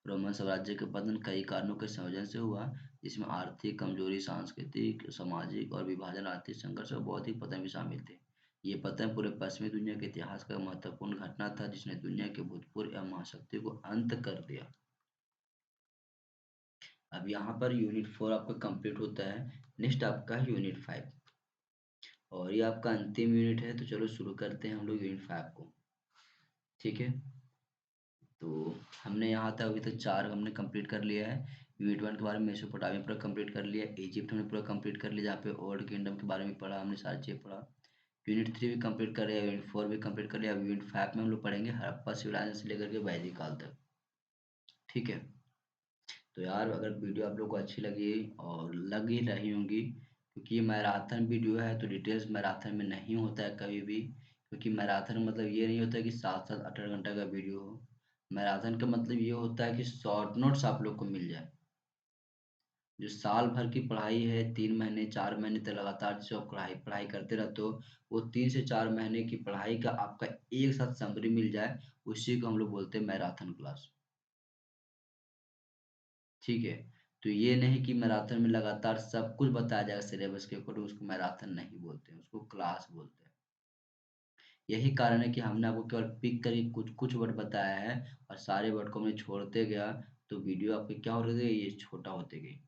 रोमन साम्राज्य के पतन कई कारणों के संयोजन से हुआ, जिसमें आर्थिक कमजोरी, सांस्कृतिक, सामाजिक और विभाजन, आर्थिक संघर्ष और बौद्धिक पतन भी शामिल थे। ये पतन पूरे पश्चिमी दुनिया के इतिहास का महत्वपूर्ण घटना था, जिसने दुनिया के भूतपूर्व एवं महाशक्तियों को अंत कर दिया। अब यहाँ पर यूनिट 4 आपका कंप्लीट होता है। नेक्स्ट आपका है यूनिट 5, और ये आपका अंतिम यूनिट है। तो चलो शुरू करते हैं हम लोग यूनिट 5 को। ठीक है, तो हमने यहाँ तक अभी तक 4 हमने कंप्लीट कर लिया है। यूनिट 1 के बारे में मेसोपोटामिया पूरा कंप्लीट कर लिया, इजिप्ट हमने पूरा कंप्लीट कर लिया, जहाँ पे ओल्ड किंगडम के बारे में पढ़ा हमने, सारी चीज़ें पढ़ा। यूनिट 3 भी कंप्लीट कर लिया, यूनिट 4 भी कंप्लीट कर लिया। अब यूनिट 5 में हम लोग पढ़ेंगे हड़प्पा सिविलाइजेशन से लेकर के वैदिक काल तक। ठीक है, तो यार अगर वीडियो आप लोग को अच्छी लगी और लग ही रही होंगी, क्योंकि ये मैराथन वीडियो है, तो डिटेल्स मैराथन में नहीं होता है कभी भी। क्योंकि मैराथन मतलब ये नहीं होता है कि 7-7 8 घंटा का वीडियो हो। मैराथन का मतलब ये होता है कि शॉर्ट नोट्स आप लोग को मिल जाए। जो साल भर की पढ़ाई है, 3 महीने 4 महीने तक लगातार जो आप पढ़ाई पढ़ाई करते रहते हो, वो 3 से 4 महीने की पढ़ाई का आपका एक साथ समरी मिल जाए, उसी को हम लोग बोलते हैं मैराथन क्लास। ठीक है, तो ये नहीं कि मैराथन में लगातार सब कुछ बताया जाएगा सिलेबस के अकॉर्डिंग, उसको मैराथन नहीं बोलते हैं, उसको क्लास बोलते हैं। यही कारण है कि हमने आपको केवल पिक करके कुछ-कुछ वर्ड बताया है और सारे वर्ड को हमने छोड़ते गया, तो वीडियो आपकी क्या हो रही है, ये छोटा होते गई।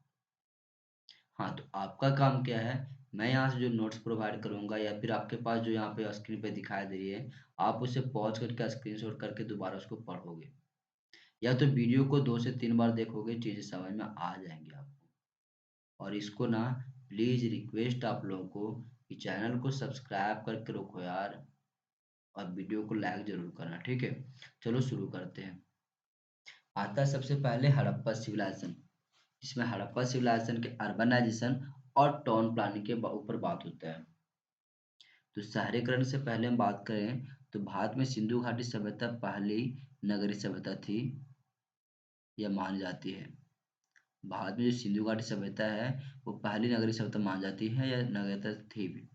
हाँ, तो आपका काम क्या है, मैं यहाँ से जो नोट्स प्रोवाइड करूँगा या फिर आपके पास जो यहाँ पे स्क्रीन पे दिखाई दे रही है, आप उसे पॉज़ करके स्क्रीनशॉट करके दोबारा उसको पढ़ोगे। या तो वीडियो को 2 से 3 बार देखोगे, चीज़ें समझ में आ जाएँगी आपको। और इसको ना प्लीज़ रिक्वेस्ट आप लोगों को कि चैनल को सब्सक्राइब करके रखो यार, और वीडियो को लाइक ज़रूर करना, ठीक है? चलो शुरू करते हैं। आता है सबसे पहले हड़प्पा सिविलाइजेशन, जिसमें हड़प्पा सिविलाइजेशन के अर्बनाइजेशन और टाउन प्लानिंग के ऊपर बात होता है। तो शहरीकरण से पहले हम बात करें तो भारत में सिंधु घाटी सभ्यता पहली नगरीय सभ्यता थी, यह मानी जाती है। भारत में जो सिंधु घाटी सभ्यता है वो पहली नगरीय सभ्यता मानी जाती है या नगरीयता थी भी।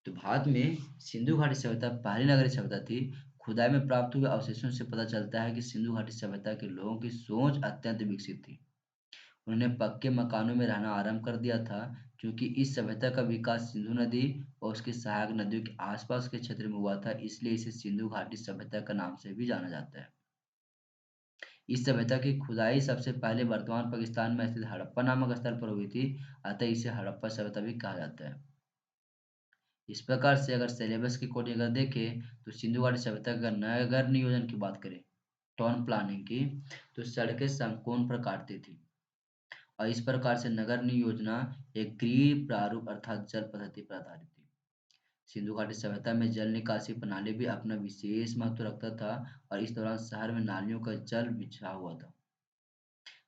तो भारत में सिंधु घाटी सभ्यता पहली नगरीय सभ्यता थी। खुदाई में प्राप्त हुए अवशेषों से पता चलता है कि सिंधु घाटी सभ्यता के लोगों की सोच अत्यंत विकसित थी। उन्होंने पक्के मकानों में रहना आरंभ कर दिया था, क्योंकि इस सभ्यता का विकास सिंधु नदी और उसकी सहायक नदियों के आसपास के क्षेत्र में हुआ था, इसलिए इसे सिंधु घाटी सभ्यता का नाम से भी जाना जाता है। इस सभ्यता की खुदाई सबसे पहले वर्तमान पाकिस्तान में स्थित हड़प्पा नामक स्थल पर हुई थी, अतः इसे हड़प्पा सभ्यता भी कहा जाता है। इस प्रकार से अगर सिलेबस की कोडिंग अगर देखें तो सिंधु घाटी सभ्यता का नगर नियोजन की बात करें, टाउन प्लानिंग की, तो सड़कें संपूर्ण प्रकार की थी और इस प्रकार से नगर नियोजना एक ग्रीव प्रारूप अर्थात जल पद्धति पर आधारित थी। सिंधु घाटी सभ्यता में जल निकासी प्रणाली भी अपना विशेष महत्व रखता था और इस दौरान शहर में नालियों का जल बिछा हुआ था।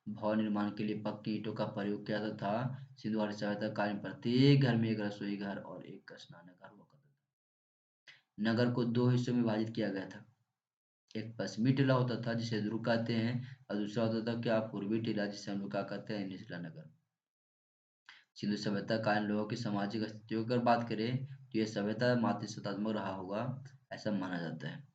भवन निर्माण के लिए पक्की ईंटों का प्रयोग किया जाता था। सिंधु घाटी सभ्यता काल में प्रत्येक घर में एक रसोई घर और एक स्नानघर हुआ करता था। नगर को दो हिस्सों में विभाजित किया गया था। एक पश्चिमी टीला होता था जिसे दुर्ग कहते हैं और दूसरा होता था क्या पूर्वी टीला जिसे हम लोग क्या कहते हैं निचला नगर। सिंधु सभ्यता कालीन लोगों की सामाजिक स्थितियों की अगर बात करें तो यह सभ्यता मातृसत्तात्मक रहा होगा, ऐसा माना जाता है।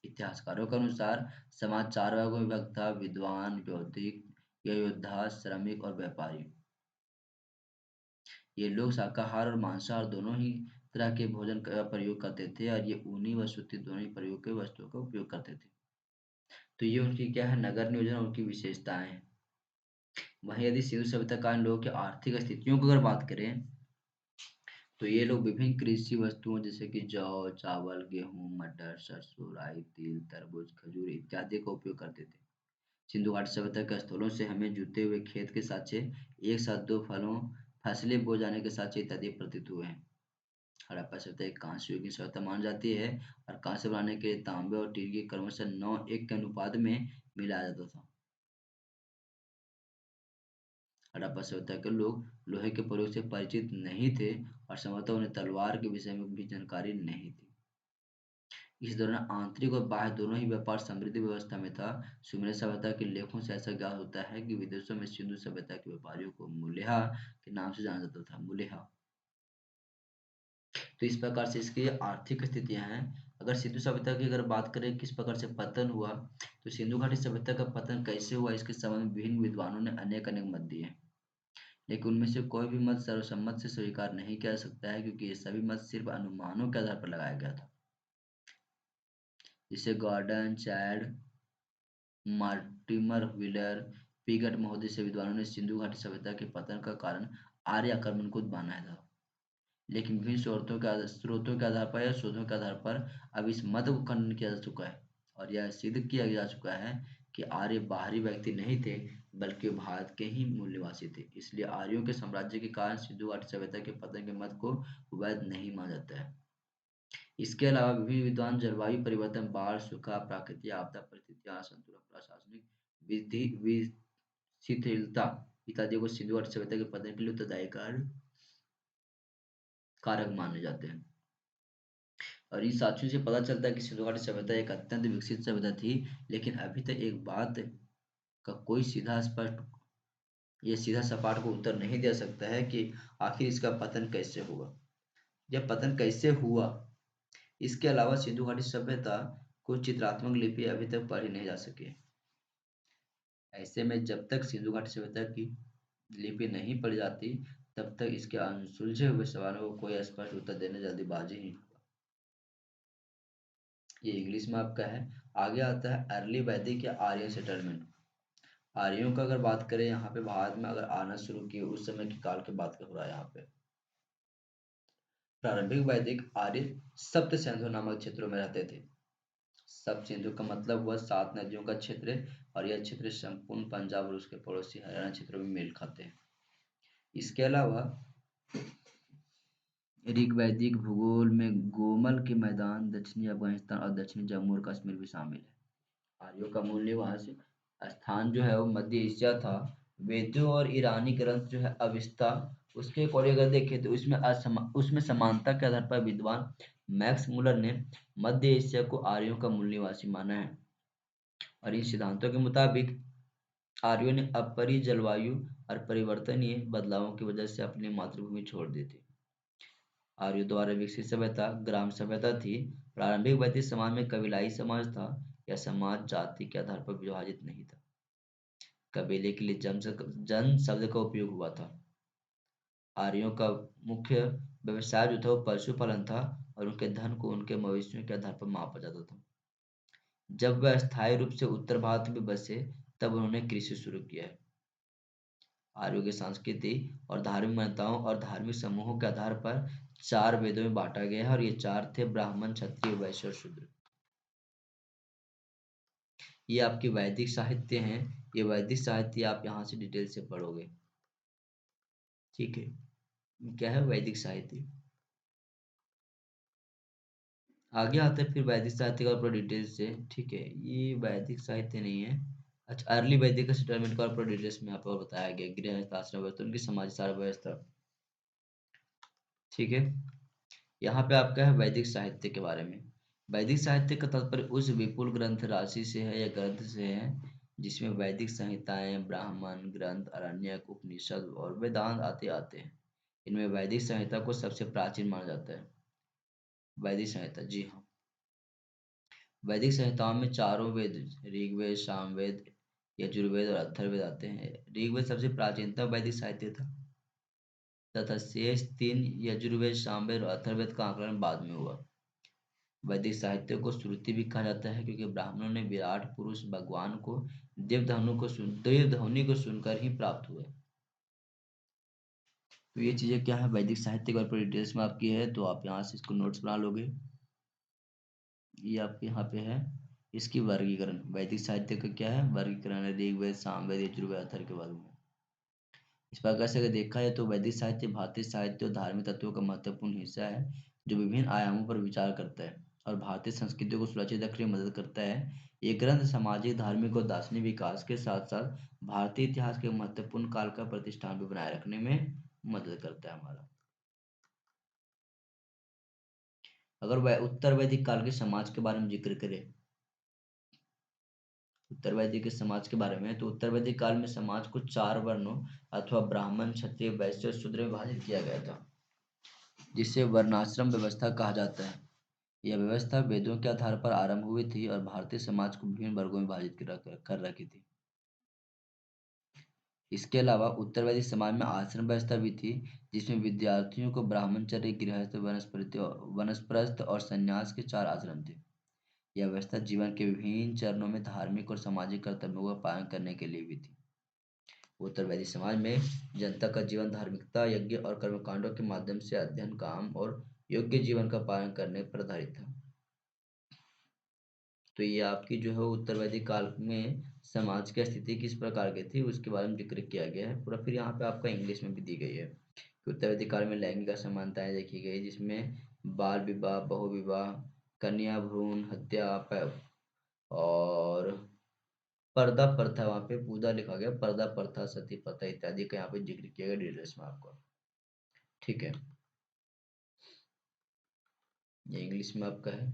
इतिहासकारों के अनुसार समाज चार वर्गों में विभक्त था: विद्वान, बौद्धिक, या योद्धा, श्रमिक और व्यापारी। ये लोग शाकाहार और मांसाहार दोनों ही तरह के भोजन का प्रयोग करते थे और ये ऊनी व सूती दोनों ही प्रयोग के वस्तुओं का उपयोग करते थे। तो ये उनकी क्या है, नगर नियोजन और उनकी विशेषताएं हैं। वहीं यदि सिंधु सभ्यता कालीन लोगों की आर्थिक स्थितियों की अगर बात करें तो ये लोग विभिन्न कृषि वस्तुओं जैसे कि जौ, चावल, गेहूँ, मटर, सरसों, राई, तिल, तरबूज, खजूर इत्यादि का उपयोग करते थे। सिंधु घाटी सभ्यता के स्थलों से हमें जुते हुए खेत के साँचे, एक साथ दो फसलें बो जाने के साँचे इत्यादि प्रतीत हुए हैं। हड़प्पा सभ्यता एक कांस्य युग की सभ्यता मानी जाती है और कांस्य बनाने के लिए तांबे और टील की क्रमशः 9:1 के अनुपात में मिलाया जाता था। हड़प्पा सभ्यता के लोग लोहे के प्रयोग से परिचित नहीं थे और संभवतः उन्हें तलवार के विषय में भी जानकारी नहीं थी। इस दौरान आंतरिक और बाह्य दोनों ही व्यापार समृद्धि व्यवस्था में था। सुमेर सभ्यता के लेखों से ऐसा ज्ञात होता है कि विदेशों में सिंधु सभ्यता के व्यापारियों को मुलेहा के नाम से जाना जाता था। मुलेहा। तो इस प्रकार से इसकी आर्थिक स्थितियां हैं। अगर सिंधु सभ्यता की अगर बात करें किस प्रकार से पतन हुआ, तो सिंधु घाटी सभ्यता का पतन कैसे हुआ इसके संबंध में विभिन्न विद्वानों ने अनेक अनेक मत दिए हैं। लेकिन उनमें से कोई भी मत सर्वसम्मत से स्वीकार नहीं किया जा सकता है, क्योंकि ये सभी मत सिर्फ अनुमानों के आधार पर लगाया गया था। जिसे Gordon Childe, Mortimer Wheeler, Piggott महोदय से विद्वानों ने सिंधु घाटी सभ्यता के पतन का कारण आर्य आक्रमण को बनाया था। लेकिन विभिन्न स्रोतों के आधार पर या शोधों के आधार पर अब इस मत को खंडन किया जा चुका है और यह सिद्ध किया जा चुका है कि आर्य बाहरी व्यक्ति नहीं थे, बल्कि भारत के ही मूल निवासी थे। इसलिए आर्यों के साम्राज्य के कारण सिंधु घाटी सभ्यता के पतन के मत को वैध नहीं माना जाता है। इसके अलावा विभिन्न विद्वान जलवायु परिवर्तन, बाढ़, सूखा, प्राकृतिक आपदा परिस्थितियां, असंतुलन, प्रशासनिक विधि शिथिलता इत्यादि को सिंधु घाटी सभ्यता के पतन के लिए उत्तरदायी कारक माने जाते हैं। और इन साक्ष्यों से पता चलता है कि सिंधु घाटी सभ्यता एक अत्यंत विकसित सभ्यता थी। लेकिन अभी तक एक बात का कोई सीधा सपाट को उत्तर नहीं दे सकता है कि आखिर इसका पतन कैसे हुआ। यह पतन कैसे हुआ, इसके अलावा सिंधु घाटी सभ्यता को चित्रात्मक लिपि अभी तक पढ़ी नहीं जा सकी। ऐसे में जब तक सिंधु घाटी सभ्यता की लिपि नहीं पढ़ी जाती, तब तक इसके अनसुलझे हुए सवालों को कोई स्पष्ट उत्तर देने जल्दीबाजी ही होगा। ये इंग्लिश में आपका है। आगे आता है अर्ली वैदिक या आर्यन सेटलमेंट। आर्यों का अगर बात करें यहाँ पे भारत में अगर आना शुरू किए उस समय की काल की बात कर रहा है यहाँ पे। प्रारंभिक वैदिक आर्य सप्त सिंधु नामक क्षेत्रों में रहते थे। सप्त सिंधु का मतलब हुआ 7 नदियों का क्षेत्र, और यह क्षेत्र संपूर्ण पंजाब और उसके पड़ोसी हरियाणा क्षेत्रों में मेल खाते हैं। इसके अलावा ऋग वैदिक भूगोल में गोमल के मैदान, दक्षिणी अफगानिस्तान और दक्षिणी जम्मू और कश्मीर भी शामिल है। आर्यों का मूल निवास स्थान जो है वो मध्य एशिया था। वेदों और ईरानी ग्रंथ जो है अविस्ता, उसके अकॉर्डिंग अगर देखें तो उसमें समानता के आधार पर विद्वान मैक्स मुलर ने मध्य एशिया को आर्यों का मूल निवासी माना है। और इन सिद्धांतों के मुताबिक आर्यों ने अपरिय जलवायु और परिवर्तनीय बदलावों की वजह से अपनी मातृभूमि छोड़ दी थी। आर्यों द्वारा विकसित सभ्यता ग्राम सभ्यता थी। प्रारंभिक वैदिक समाज में कबीलाई समाज था। यह समाज जाति के आधार पर विभाजित नहीं था। कबीले के लिए जन शब्द का उपयोग हुआ था। आर्यों का मुख्य व्यवसाय जो था वो पशुपालन था, और उनके धन को उनके मवेशियों के आधार पर मापा जाता था। जब वह अस्थायी रूप से उत्तर भारत में बसे, तब उन्होंने कृषि शुरू किया है। आर्यों की संस्कृति और धार्मिक मान्यताओं और धार्मिक समूहों के आधार पर 4 वेदों में बांटा गया है, और ये 4 थे ब्राह्मण, क्षत्रिय, वैश्य और शूद्र। ये आपके वैदिक साहित्य हैं। ये वैदिक साहित्य आप यहाँ से डिटेल से पढ़ोगे। ठीक है, क्या है वैदिक साहित्य। आगे आते हैं फिर वैदिक साहित्य का पूरा डिटेल से। ठीक है, ये वैदिक साहित्य नहीं है। अच्छा, अर्ली वैदिक का सेटलमेंट का पूरा डिटेल्स में आपको बताया गया, गृहस्थ आश्रम व्यवस्था, उनकी समाज सारा व्यवस्था। ठीक है, यहाँ पे आपका है वैदिक साहित्य के बारे में। वैदिक साहित्य का तात्पर्य उस विपुल ग्रंथ राशि से है या ग्रंथ से है जिसमें वैदिक संहिताएं, ब्राह्मण ग्रंथ, आरण्यक, उपनिषद और वेदांत आते आते हैं। इनमें वैदिक संहिता को सबसे प्राचीन माना जाता है। वैदिक संहिता, जी हाँ। वैदिक संहिताओं में चारों वेद, ऋग्वेद, सामवेद, यजुर्वेद और अथर्ववेद आते हैं। ऋग्वेद सबसे प्राचीनतम वैदिक साहित्य था, तथा शेष 3 यजुर्वेद, सामवेद और अथर्ववेद का आकलन बाद में हुआ। वैदिक साहित्य को श्रुति भी कहा जाता है, क्योंकि ब्राह्मणों ने विराट पुरुष भगवान को देवध्वनि को सुनकर ही प्राप्त हुए। तो ये चीजें क्या है वैदिक साहित्य के बारे में डिटेल्स में आपकी है, तो आप यहाँ से इसको नोट्स बना लोगे। ये आपके यहाँ पे है इसकी वर्गीकरण। वैदिक साहित्य का क्या है वर्गीकरण है, ऋग्वेद, सामवेद, यजुर्वेद, अथर्व के बारे में। इस प्रकार से अगर देखा जाए तो वैदिक साहित्य भारतीय साहित्य और धार्मिक तत्वों का महत्वपूर्ण हिस्सा है, जो विभिन्न आयामों पर विचार करता है और भारतीय संस्कृति को सुरक्षित रखने में मदद करता है। ये ग्रंथ सामाजिक, धार्मिक और दार्शनिक विकास के साथ साथ भारतीय इतिहास के महत्वपूर्ण काल का प्रतिष्ठान भी बनाए रखने में मदद करता है हमारा। अगर वह उत्तर वैदिक काल के समाज के बारे में जिक्र करें, उत्तर वैदिक के समाज के बारे में, तो उत्तर वैदिक काल में समाज को 4 वर्णों अथवा ब्राह्मण, क्षत्रिय, वैश्य और शूद्र में विभाजित किया गया था, जिसे वर्णाश्रम व्यवस्था कहा जाता है। यह व्यवस्था वेदों के आधार पर आरंभ हुई थी और भारतीय समाज को विभिन्न वर्गों में विभाजित कर रखी थी। इसके अलावा उत्तर वैदिक समाज में आश्रम व्यवस्था भी थी, जिसमें विद्यार्थियों को ब्राह्मणचर्य, गृहस्थ, वानप्रस्थ और संन्यास के 4 आश्रम थे। यह व्यवस्था जीवन के विभिन्न चरणों में धार्मिक और सामाजिक कर्तव्यों का पालन करने के लिए भी थी। उत्तर वैदिक समाज में जनता का जीवन धार्मिकता, यज्ञ और कर्मकांडों के माध्यम से अध्ययन, काम और योग्य जीवन का पालन करने पर आधारित था। तो ये आपकी जो है उत्तर वैदिक काल में समाज की स्थिति किस प्रकार की थी उसके बारे में जिक्र किया गया है पूरा। फिर यहाँ पे आपका इंग्लिश में भी दी गई है कि उत्तर वैदिक काल में लैंगिक असमानताएं देखी गई, जिसमें बाल विवाह, बहुविवाह, कन्या भ्रूण हत्या और पर्दा प्रथा, वहाँ पे पूजा लिखा गया, पर्दा प्रथा, सती प्रथा इत्यादि का यहाँ पे जिक्र किया गया डिटेल्स में आपको। ठीक है, ये इंग्लिश में आपका है।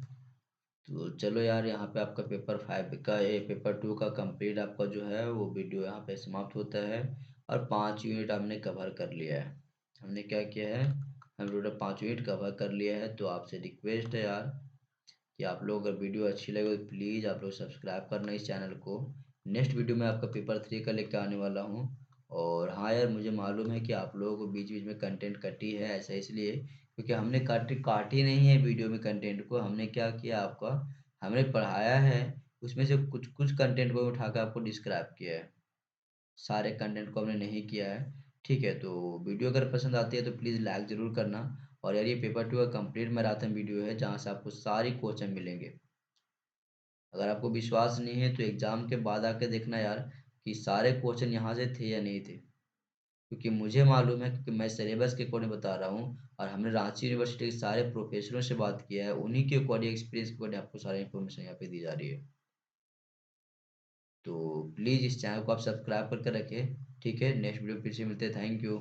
तो चलो यार, यहाँ पे आपका पेपर 5 का, ये पेपर 2 का कंप्लीट आपका जो है वो वीडियो यहाँ पे समाप्त होता है, और 5 यूनिट हमने कवर कर लिया है। हमने क्या किया है, हम टोटल 5 यूनिट कवर कर लिया है। तो आपसे रिक्वेस्ट है यार कि आप लोग अगर वीडियो अच्छी लगे तो प्लीज़ आप लोग सब्सक्राइब करना इस चैनल को, नेक्स्ट वीडियो में आपका पेपर 3 का लेके आने वाला हूँ। और हाँ यार, मुझे मालूम है कि आप लोगों को बीच-बीच में कंटेंट कटी है, ऐसा इसलिए क्योंकि हमने काटी नहीं है वीडियो में कंटेंट को। हमने क्या किया आपका, हमने पढ़ाया है, उसमें से कुछ-कुछ कंटेंट को उठा के आपको डिस्क्राइब किया है। सारे कंटेंट को हमने नहीं किया है। ठीक है, तो वीडियो अगर पसंद आती है तो प्लीज़ लाइक ज़रूर करना। और यार, ये पेपर 2 का कंप्लीट मैराथन वीडियो है जहाँ से आपको सारी क्वेश्चन मिलेंगे। अगर आपको विश्वास नहीं है तो एग्ज़ाम के बाद आके देखना यार कि सारे क्वेश्चन यहाँ से थे या नहीं थे। क्योंकि मुझे मालूम है, क्योंकि मैं सिलेबस के अकॉर्डिंग बता रहा हूँ और हमने रांची यूनिवर्सिटी के सारे प्रोफेसरों से बात किया है, उन्हीं के अकॉर्डिंग, एक्सपीरियंस के अकॉर्डिंग आपको सारी इन्फॉर्मेशन यहाँ पे दी जा रही है। तो प्लीज़ इस चैनल को आप सब्सक्राइब करके रखें। ठीक है, नेक्स्ट वीडियो फिर से मिलते हैं। Thank you.